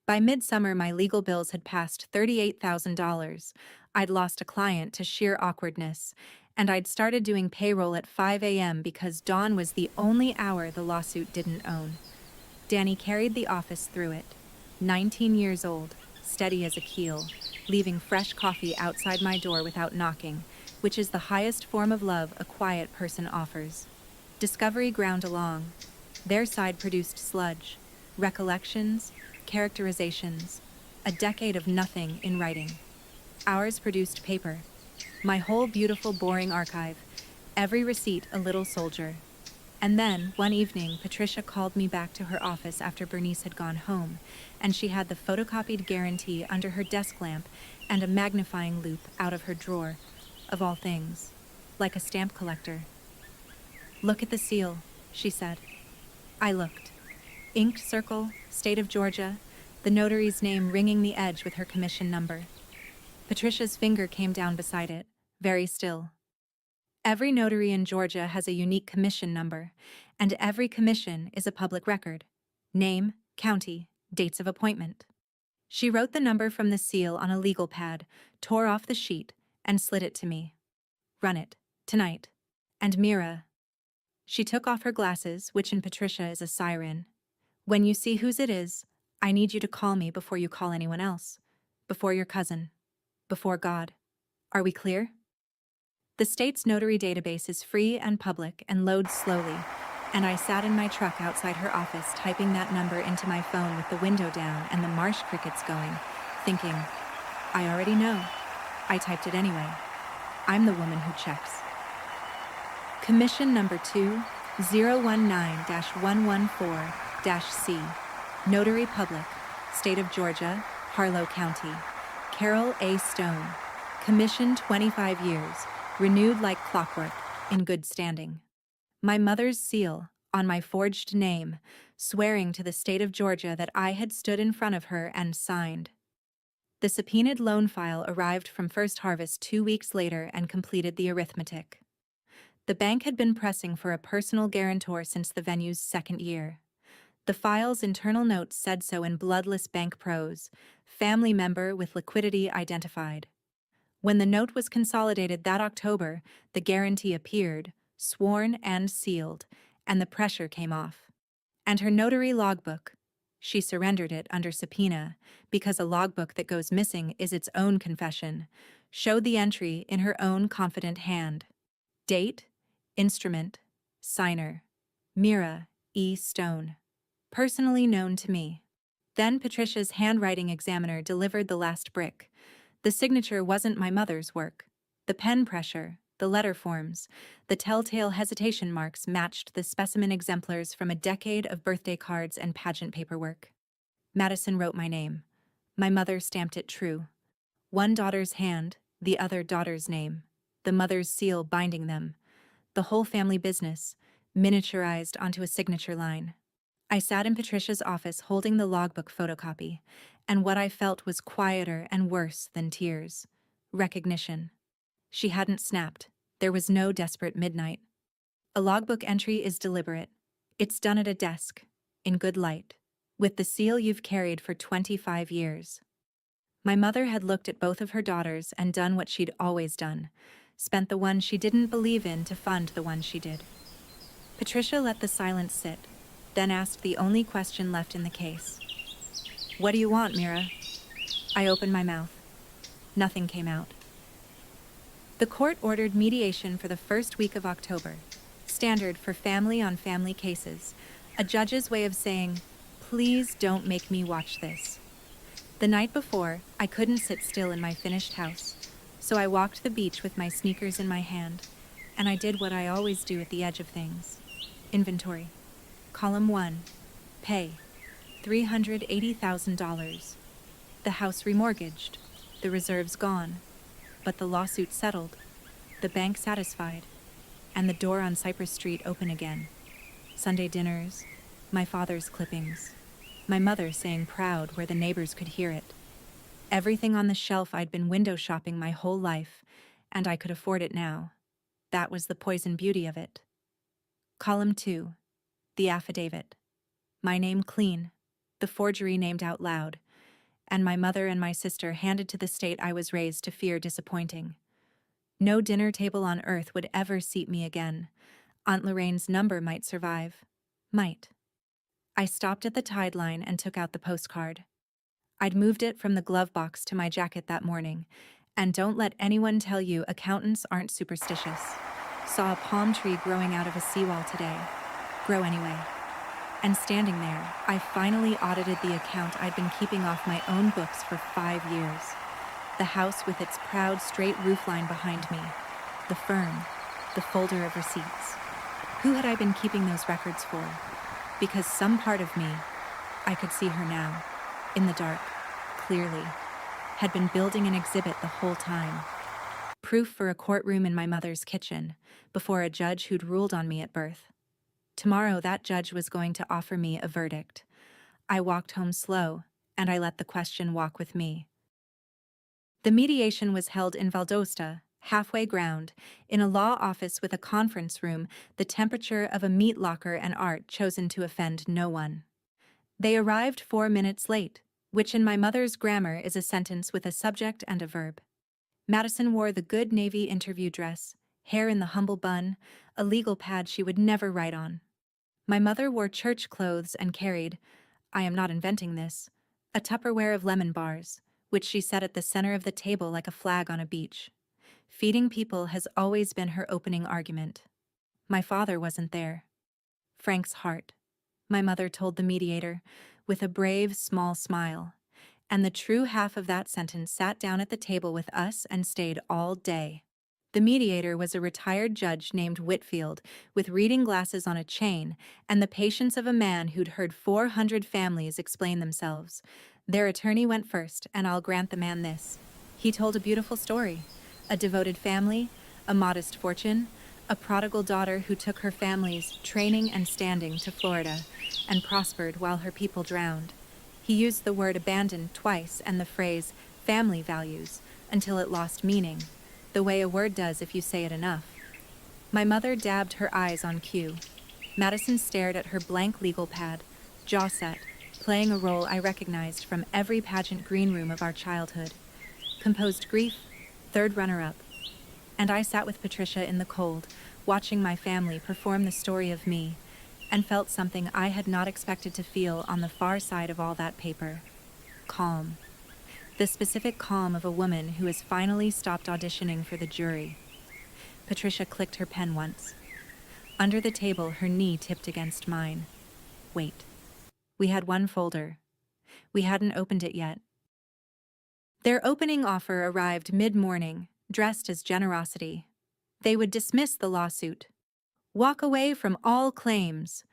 By midsummer, my legal bills had passed $38,000. I'd lost a client to sheer awkwardness, and I'd started doing payroll at 5 a.m. because dawn was the only hour the lawsuit didn't own. Danny carried the office through it. 19 years old, steady as a keel, leaving fresh coffee outside my door without knocking, which is the highest form of love a quiet person offers. Discovery ground along. Their side produced sludge, recollections, characterizations, a decade of nothing in writing. Ours produced paper. My whole beautiful, boring archive, every receipt a little soldier. And then, one evening, Patricia called me back to her office after Bernice had gone home, and she had the photocopied guarantee under her desk lamp and a magnifying loupe out of her drawer, of all things, like a stamp collector. "Look at the seal," she said. I looked. Inked circle, State of Georgia, the notary's name ringing the edge with her commission number. Patricia's finger came down beside it, very still. Every notary in Georgia has a unique commission number, and every commission is a public record. Name, county, dates of appointment. She wrote the number from the seal on a legal pad, tore off the sheet, and slid it to me. "Run it, tonight. And Mira." She took off her glasses, which in Patricia is a siren. "When you see whose it is, I need you to call me before you call anyone else. Before your cousin. Before God. Are we clear?" The state's notary database is free and public and loads slowly, and I sat in my truck outside her office typing that number into my phone with the window down and the marsh crickets going, thinking, I already know. I typed it anyway. I'm the woman who checks. Commission number 2019-114-C. Notary Public, State of Georgia, Harlow County. Carol A. Stone. Commission 25 years. Renewed like clockwork, in good standing. My mother's seal, on my forged name, swearing to the state of Georgia that I had stood in front of her and signed. The subpoenaed loan file arrived from First Harvest 2 weeks later and completed the arithmetic. The bank had been pressing for a personal guarantor since the venue's 2nd year. The file's internal notes said so in bloodless bank prose, family member with liquidity identified. When the note was consolidated that October, the guarantee appeared, sworn and sealed, and the pressure came off. And her notary logbook. She surrendered it under subpoena, because a logbook that goes missing is its own confession, showed the entry in her own confident hand. Date, instrument, signer, Mira E. Stone. Personally known to me. Then Patricia's handwriting examiner delivered the last brick. The signature wasn't my mother's work. The pen pressure, the letter forms, the telltale hesitation marks matched the specimen exemplars from a decade of birthday cards and pageant paperwork. Madison wrote my name. My mother stamped it true. One daughter's hand, the other daughter's name. The mother's seal binding them. The whole family business, miniaturized onto a signature line. I sat in Patricia's office holding the logbook photocopy, and what I felt was quieter and worse than tears. Recognition. She hadn't snapped. There was no desperate midnight. A logbook entry is deliberate. It's done at a desk, in good light, with the seal you've carried for 25 years. My mother had looked at both of her daughters and done what she'd always done, spent the one she didn't believe in to fund the one she did. Patricia let the silence sit, then asked the only question left in the case. "What do you want, Mira?" I opened my mouth. Nothing came out. The court ordered mediation for the first week of October, standard for family-on-family cases, a judge's way of saying, "Please don't make me watch this." The night before, I couldn't sit still in my finished house, so I walked the beach with my sneakers in my hand, and I did what I always do at the edge of things. Inventory. Column 1. Pay. $380,000. The house remortgaged. The reserves gone. But the lawsuit settled. The bank satisfied. And the door on Cypress Street open again. Sunday dinners. My father's clippings. My mother saying proud where the neighbors could hear it. Everything on the shelf I'd been window shopping my whole life, and I could afford it now. That was the poison beauty of it. Column 2. The affidavit. My name clean, the forgery named out loud, and my mother and my sister handed to the state I was raised to fear disappointing. No dinner table on earth would ever seat me again. Aunt Lorraine's number might survive. Might. I stopped at the tide line and took out the postcard. I'd moved it from the glove box to my jacket that morning, and don't let anyone tell you accountants aren't superstitious. Saw a palm tree growing out of a seawall today. Grow anyway. And standing there, I finally audited the account I'd been keeping off my own books for 5 years. The house with its proud straight roofline behind me. The firm. The folder of receipts. Who had I been keeping those records for? Because some part of me, I could see her now, in the dark, clearly, had been building an exhibit the whole time. Proof for a courtroom in my mother's kitchen, before a judge who'd ruled on me at birth. Tomorrow that judge was going to offer me a verdict. I walked home slow, and I let the question walk with me. The mediation was held in Valdosta, halfway ground, in a law office with a conference room, the temperature of a meat locker and art chosen to offend no one. They arrived 4 minutes late, which in my mother's grammar is a sentence with a subject and a verb. Madison wore the good Navy interview dress, hair in the humble bun, a legal pad she would never write on. My mother wore church clothes and carried, I am not inventing this, a Tupperware of lemon bars, which she set at the center of the table like a flag on a beach. Feeding people has always been her opening argument. My father wasn't there. Frank's heart, my mother told the mediator, with a brave, small smile. And the true half of that sentence sat down at the table with us and stayed all day. The mediator was a retired judge named Whitfield, with reading glasses on a chain, and the patience of a man who'd heard 400 families explain themselves. Their attorney went first, and I'll grant the man this. He told a beautiful story. A devoted family, a modest fortune, a prodigal daughter who took her family's training and standing to Florida, and prospered while her people drowned. He used the word abandoned twice and the phrase family values until it lost meaning, the way a word does if you say it enough. My mother dabbed her eyes on cue. Madison stared at her blank legal pad, jaw set, playing a role I recognized from every pageant green room of our childhood. Composed grief, third runner-up. And I sat with Patricia in the cold, watching my family perform the story of me, and felt something I had not expected to feel on the far side of all that paper. Calm. The specific calm of a woman who has finally stopped auditioning for the jury. Patricia clicked her pen once. Under the table, her knee tipped against mine. Wait. We had one folder. We hadn't opened it yet. Their opening offer arrived mid-morning, dressed as generosity. They would dismiss the lawsuit. Walk away from all claims,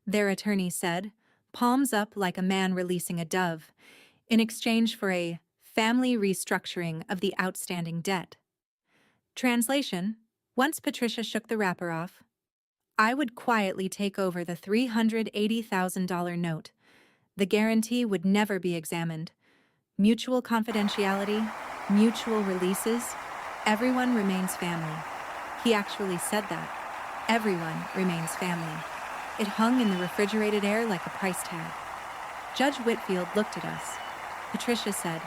their attorney said, palms up like a man releasing a dove, in exchange for a family restructuring of the outstanding debt. Translation: once Patricia shook the wrapper off, I would quietly take over the $380,000 note. The guarantee would never be examined. Mutual confidentiality, mutual releases, everyone remains family. He actually said that. Everyone remains family. It hung in the refrigerated air like a price tag. Judge Whitfield looked at us. Patricia said,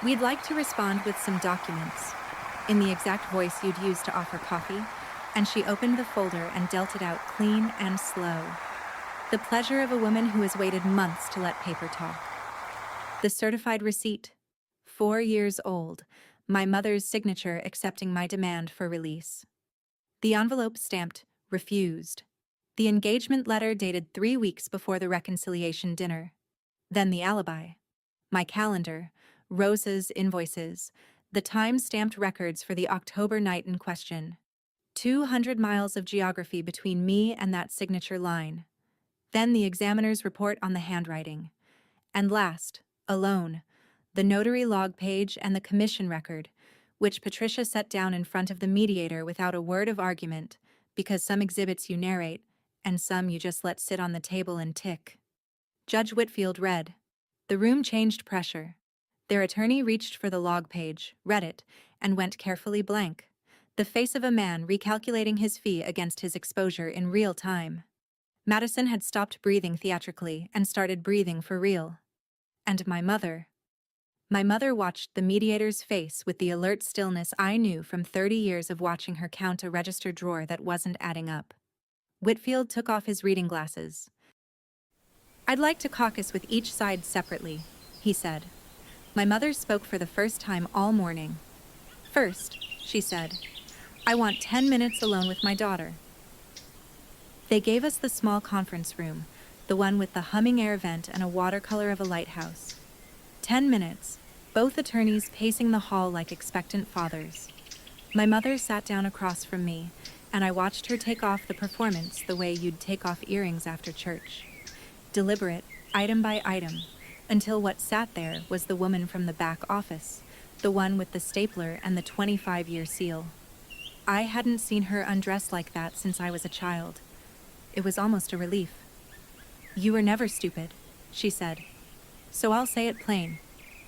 "We'd like to respond with some documents," in the exact voice you'd use to offer coffee, and she opened the folder and dealt it out clean and slow. The pleasure of a woman who has waited months to let paper talk. The certified receipt, 4 years old, my mother's signature accepting my demand for release. The envelope stamped, "Refused." The engagement letter dated 3 weeks before the reconciliation dinner. Then the alibi. My calendar, Rosa's invoices, the time-stamped records for the October night in question. 200 miles of geography between me and that signature line. Then the examiner's report on the handwriting. And last, alone, the notary log page and the commission record, which Patricia set down in front of the mediator without a word of argument, because some exhibits you narrate, and some you just let sit on the table and tick. Judge Whitfield read. The room changed pressure. Their attorney reached for the log page, read it, and went carefully blank. The face of a man recalculating his fee against his exposure in real time. Madison had stopped breathing theatrically and started breathing for real. And my mother. My mother watched the mediator's face with the alert stillness I knew from 30 years of watching her count a register drawer that wasn't adding up. Whitfield took off his reading glasses. "I'd like to caucus with each side separately," he said. My mother spoke for the first time all morning. "First," she said, "I want 10 minutes alone with my daughter." They gave us the small conference room, the one with the humming air vent and a watercolor of a lighthouse. 10 minutes, both attorneys pacing the hall like expectant fathers. My mother sat down across from me, and I watched her take off the performance the way you'd take off earrings after church. Deliberate, item by item, until what sat there was the woman from the back office, the one with the stapler and the 25-year seal. I hadn't seen her undressed like that since I was a child. It was almost a relief. "You were never stupid," she said. "So I'll say it plain.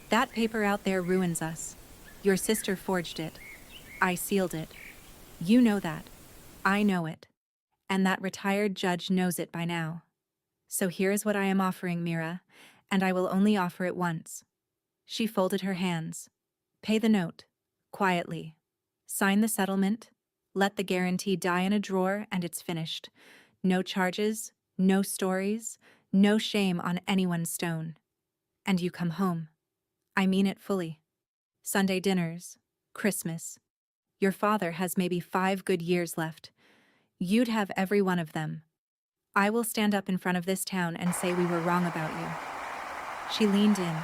That paper out there ruins us. Your sister forged it. I sealed it. You know that. I know it. And that retired judge knows it by now. So here is what I am offering, Mira, and I will only offer it once." She folded her hands. "Pay the note. Quietly. Sign the settlement. Let the guarantee die in a drawer and it's finished. No charges, no stories, no shame on anyone's stone. And you come home. I mean it fully. Sunday dinners, Christmas. Your father has maybe 5 good years left. You'd have every one of them. I will stand up in front of this town and say we were wrong about you." She leaned in,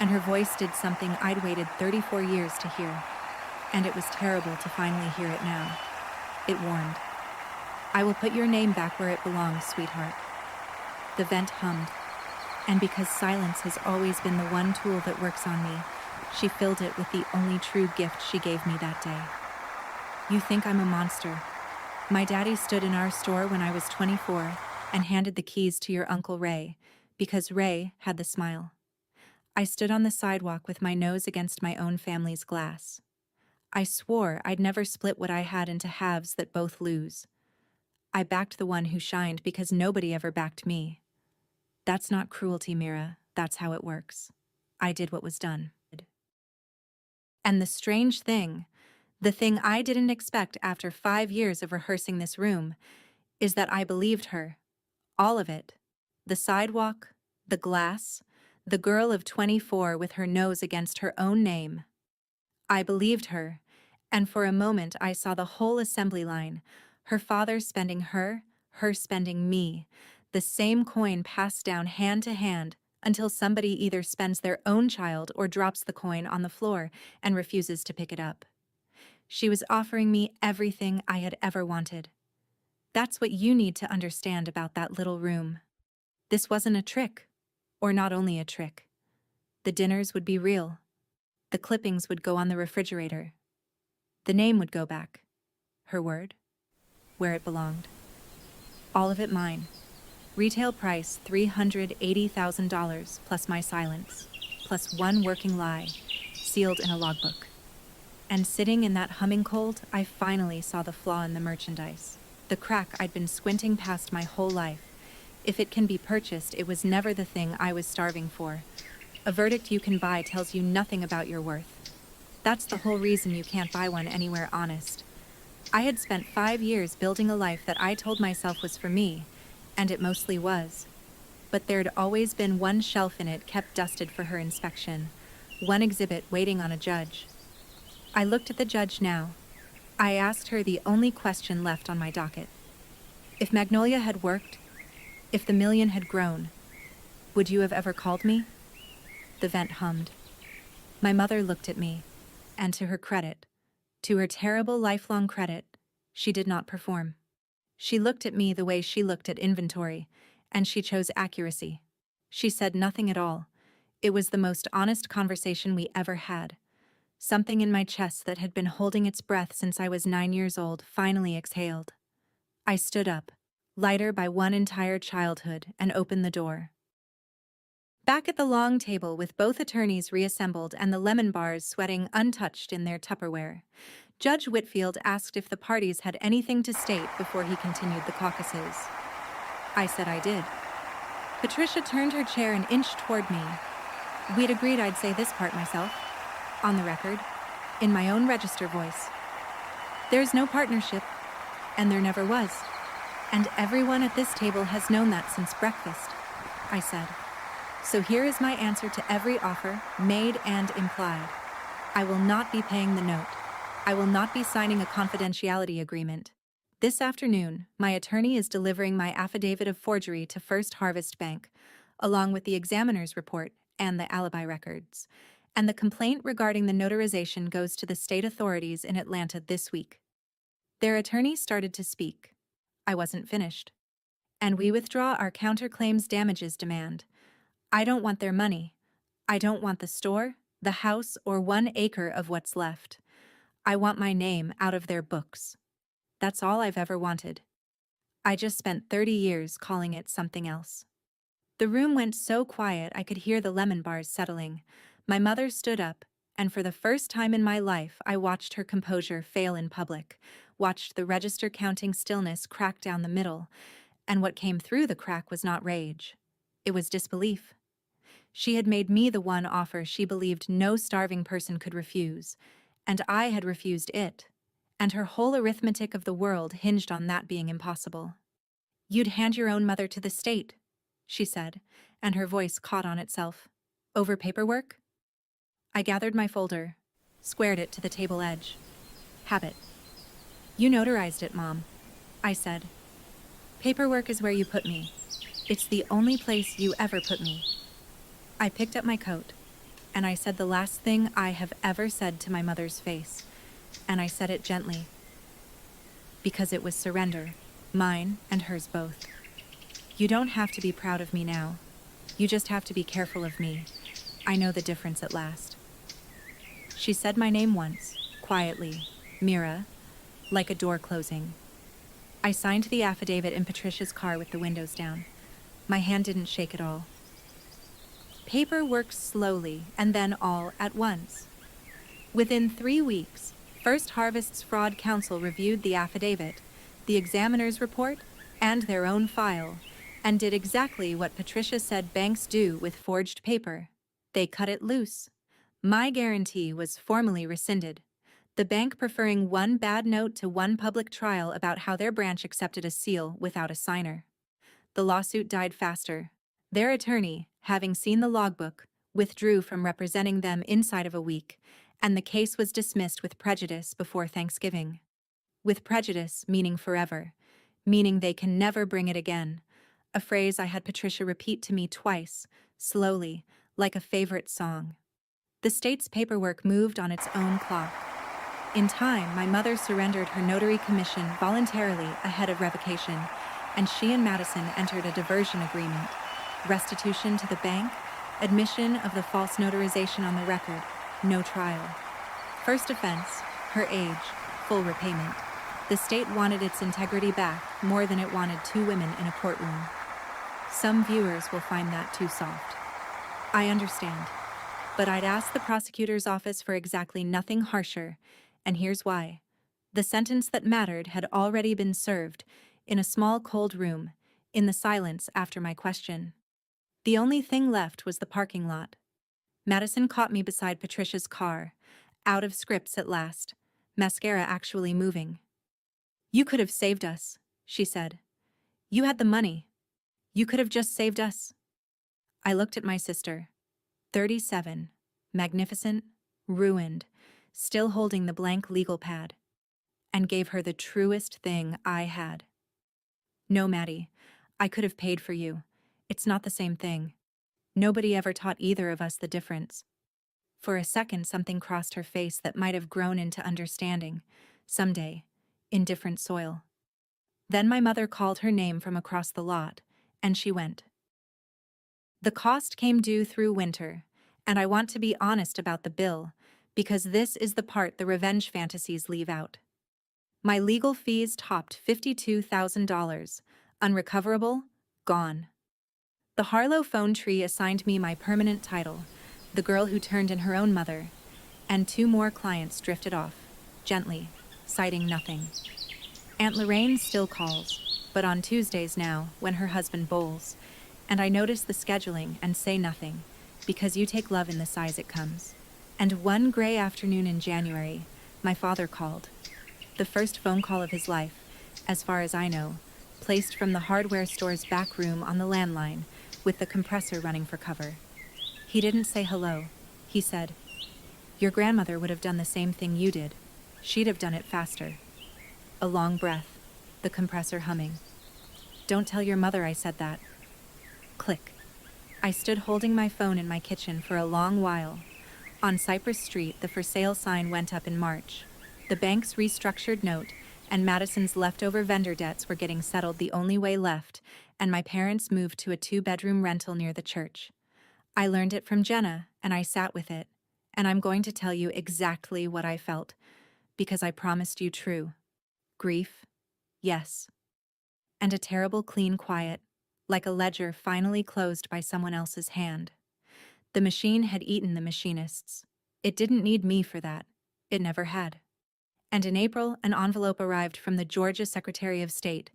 and her voice did something I'd waited 34 years to hear. And it was terrible to finally hear it now. It warned. "I will put your name back where it belongs, sweetheart." The vent hummed, and because silence has always been the one tool that works on me, she filled it with the only true gift she gave me that day. "You think I'm a monster. My daddy stood in our store when I was 24 and handed the keys to your Uncle Ray, because Ray had the smile. I stood on the sidewalk with my nose against my own family's glass. I swore I'd never split what I had into halves that both lose. I backed the one who shined because nobody ever backed me. That's not cruelty, Mira. That's how it works. I did what was done." And the strange thing, the thing I didn't expect after 5 years of rehearsing this room, is that I believed her. All of it. The sidewalk, the glass, the girl of 24 with her nose against her own name. I believed her, and for a moment I saw the whole assembly line, her father spending her spending me, the same coin passed down hand to hand until somebody either spends their own child or drops the coin on the floor and refuses to pick it up. She was offering me everything I had ever wanted. That's what you need to understand about that little room. This wasn't a trick, or not only a trick. The dinners would be real. The clippings would go on the refrigerator. The name would go back. Her word, where it belonged. All of it mine. Retail price $380,000 plus my silence, plus one working lie, sealed in a logbook. And sitting in that humming cold, I finally saw the flaw in the merchandise. The crack I'd been squinting past my whole life. If it can be purchased, it was never the thing I was starving for. A verdict you can buy tells you nothing about your worth. That's the whole reason you can't buy one anywhere honest. I had spent 5 years building a life that I told myself was for me, and it mostly was. But there'd always been one shelf in it kept dusted for her inspection, one exhibit waiting on a judge. I looked at the judge now. I asked her the only question left on my docket. If Magnolia had worked, if the million had grown, would you have ever called me? The vent hummed. My mother looked at me, and to her credit, to her terrible lifelong credit, she did not perform. She looked at me the way she looked at inventory, and she chose accuracy. She said nothing at all. It was the most honest conversation we ever had. Something in my chest that had been holding its breath since I was 9 years old finally exhaled. I stood up, lighter by one entire childhood, and opened the door. Back at the long table with both attorneys reassembled and the lemon bars sweating untouched in their Tupperware, Judge Whitfield asked if the parties had anything to state before he continued the caucuses. I said I did. Patricia turned her chair an inch toward me. We'd agreed I'd say this part myself, on the record, in my own register voice. There's no partnership, and there never was. And everyone at this table has known that since breakfast, I said. So here is my answer to every offer, made and implied. I will not be paying the note. I will not be signing a confidentiality agreement. This afternoon, my attorney is delivering my affidavit of forgery to First Harvest Bank, along with the examiner's report and the alibi records. And the complaint regarding the notarization goes to the state authorities in Atlanta this week. Their attorney started to speak. I wasn't finished. And we withdraw our counterclaims damages demand. I don't want their money. I don't want the store, the house, or 1 acre of what's left. I want my name out of their books. That's all I've ever wanted. I just spent 30 years calling it something else. The room went so quiet I could hear the lemon bars settling. My mother stood up, and for the first time in my life I watched her composure fail in public, watched the register counting stillness crack down the middle, and what came through the crack was not rage. It was disbelief. She had made me the one offer she believed no starving person could refuse, and I had refused it, and her whole arithmetic of the world hinged on that being impossible. You'd hand your own mother to the state, she said, and her voice caught on itself. Over paperwork? I gathered my folder, squared it to the table edge. Habit. You notarized it, Mom, I said. Paperwork is where you put me. It's the only place you ever put me. I picked up my coat, and I said the last thing I have ever said to my mother's face, and I said it gently. Because it was surrender, mine and hers both. You don't have to be proud of me now. You just have to be careful of me. I know the difference at last. She said my name once, quietly, Mira, like a door closing. I signed the affidavit in Patricia's car with the windows down. My hand didn't shake at all. Paper works slowly and then all at once. Within 3 weeks, First Harvest's Fraud Counsel reviewed the affidavit, the examiner's report, and their own file, and did exactly what Patricia said banks do with forged paper. They cut it loose. My guarantee was formally rescinded, the bank preferring one bad note to one public trial about how their branch accepted a seal without a signer. The lawsuit died faster. Their attorney, having seen the logbook, withdrew from representing them inside of a week, and the case was dismissed with prejudice before Thanksgiving. With prejudice meaning forever, meaning they can never bring it again, a phrase I had Patricia repeat to me twice, slowly, like a favorite song. The state's paperwork moved on its own clock. In time, my mother surrendered her notary commission voluntarily ahead of revocation, and she and Madison entered a diversion agreement. Restitution to the bank, admission of the false notarization on the record, no trial. First offense, her age, full repayment. The state wanted its integrity back more than it wanted 2 women in a courtroom. Some viewers will find that too soft. I understand. But I'd asked the prosecutor's office for exactly nothing harsher, and here's why. The sentence that mattered had already been served, in a small cold room, in the silence after my question. The only thing left was the parking lot. Madison caught me beside Patricia's car, out of scripts at last, mascara actually moving. "You could have saved us," she said. "You had the money. You could have just saved us." I looked at my sister, 37, magnificent, ruined, still holding the blank legal pad, and gave her the truest thing I had. "No, Maddie, I could have paid for you. It's not the same thing. Nobody ever taught either of us the difference." For a second, something crossed her face that might have grown into understanding, someday, in different soil. Then my mother called her name from across the lot, and she went. The cost came due through winter, and I want to be honest about the bill, because this is the part the revenge fantasies leave out. My legal fees topped $52,000, unrecoverable, gone. The Harlow phone tree assigned me my permanent title, the girl who turned in her own mother, and 2 more clients drifted off, gently, citing nothing. Aunt Lorraine still calls, but on Tuesdays now, when her husband bowls, and I notice the scheduling and say nothing, because you take love in the size it comes. And one gray afternoon in January, my father called. The first phone call of his life, as far as I know, placed from the hardware store's back room on the landline, with the compressor running for cover. He didn't say hello. He said, "Your grandmother would have done the same thing you did. She'd have done it faster." A long breath, the compressor humming. "Don't tell your mother I said that." Click. I stood holding my phone in my kitchen for a long while. On Cypress Street, the for sale sign went up in March. The bank's restructured note and Madison's leftover vendor debts were getting settled the only way left, and my parents moved to a 2-bedroom rental near the church. I learned it from Jenna, and I sat with it, and I'm going to tell you exactly what I felt, because I promised you true. Grief, yes. And a terrible clean quiet, like a ledger finally closed by someone else's hand. The machine had eaten the machinists. It didn't need me for that. It never had. And in April, an envelope arrived from the Georgia Secretary of State,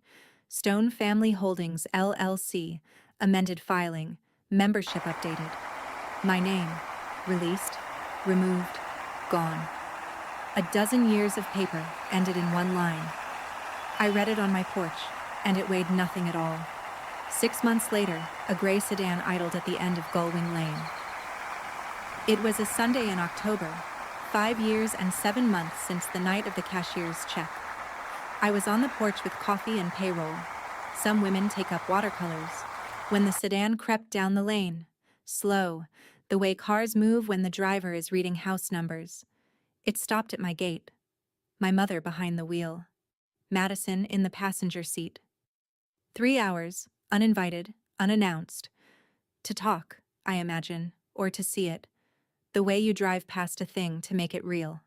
Stone Family Holdings, LLC, amended filing, membership updated. My name, released, removed, gone. A dozen years of paper ended in one line. I read it on my porch, and it weighed nothing at all. 6 months later, a gray sedan idled at the end of Gullwing Lane. It was a Sunday in October, 5 years and 7 months since the night of the cashier's check. I was on the porch with coffee and payroll. Some women take up watercolors. When the sedan crept down the lane, slow, the way cars move when the driver is reading house numbers. It stopped at my gate. My mother behind the wheel. Madison in the passenger seat. 3 hours, uninvited, unannounced. To talk, I imagine, or to see it. The way you drive past a thing to make it real.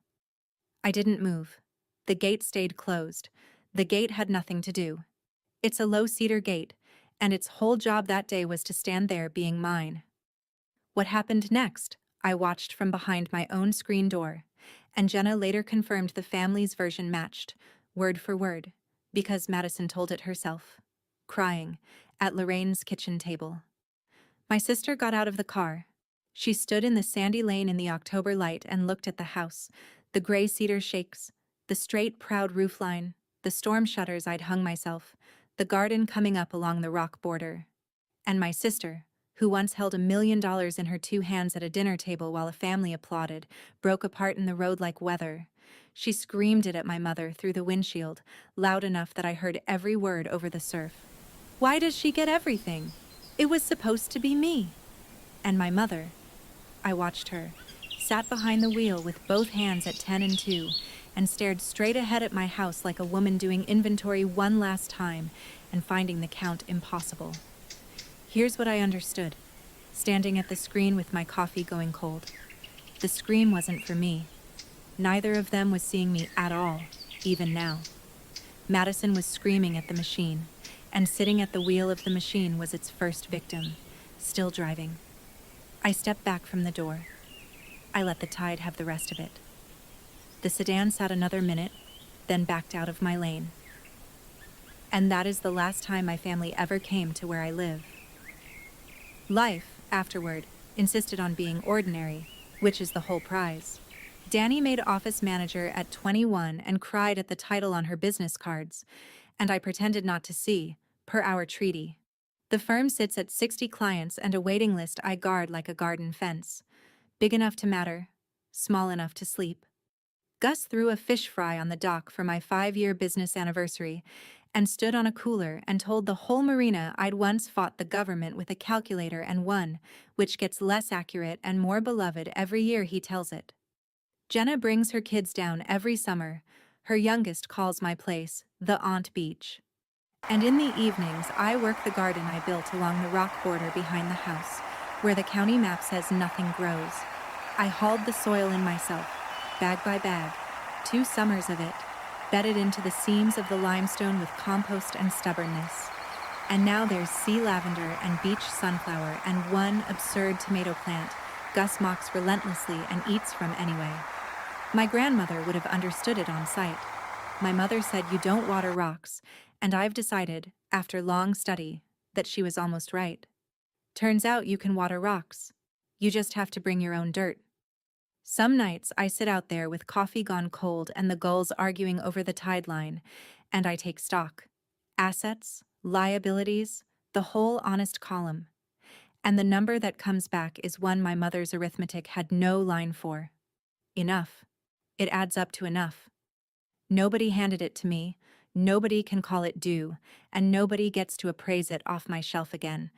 I didn't move. The gate stayed closed. The gate had nothing to do. It's a low-cedar gate, and its whole job that day was to stand there being mine. What happened next? I watched from behind my own screen door, and Jenna later confirmed the family's version matched, word for word, because Madison told it herself. Crying, at Lorraine's kitchen table. My sister got out of the car. She stood in the sandy lane in the October light and looked at the house, the gray cedar shakes, the straight, proud roofline, the storm shutters I'd hung myself, the garden coming up along the rock border. And my sister, who once held $1 million in her 2 hands at a dinner table while a family applauded, broke apart in the road like weather. She screamed it at my mother through the windshield, loud enough that I heard every word over the surf. "Why does she get everything? It was supposed to be me." And my mother, I watched her, sat behind the wheel with both hands at 10 and 2, and stared straight ahead at my house like a woman doing inventory one last time and finding the count impossible. Here's what I understood, standing at the screen with my coffee going cold. The scream wasn't for me. Neither of them was seeing me at all, even now. Madison was screaming at the machine, and sitting at the wheel of the machine was its first victim, still driving. I stepped back from the door. I let the tide have the rest of it. The sedan sat another minute, then backed out of my lane. And that is the last time my family ever came to where I live. Life, afterward, insisted on being ordinary, which is the whole prize. Danny made office manager at 21 and cried at the title on her business cards, and I pretended not to see, per our treaty. The firm sits at 60 clients and a waiting list I guard like a garden fence. Big enough to matter, small enough to sleep. Gus threw a fish fry on the dock for my 5-year business anniversary and stood on a cooler and told the whole marina I'd once fought the government with a calculator and won, which gets less accurate and more beloved every year he tells it. Jenna brings her kids down every summer. Her youngest calls my place the Aunt Beach. And in the evenings, I work the garden I built along the rock border behind the house, where the county map says nothing grows. I hauled the soil in myself, bag by bag, 2 summers of it, bedded into the seams of the limestone with compost and stubbornness. And now there's sea lavender and beach sunflower and one absurd tomato plant Gus mocks relentlessly and eats from anyway. My grandmother would have understood it on sight. My mother said you don't water rocks, and I've decided, after long study, that she was almost right. Turns out you can water rocks. You just have to bring your own dirt. Some nights I sit out there with coffee gone cold and the gulls arguing over the tide line, and I take stock. Assets, liabilities, the whole honest column. And the number that comes back is one my mother's arithmetic had no line for. Enough. It adds up to enough. Nobody handed it to me, nobody can call it due, and nobody gets to appraise it off my shelf again.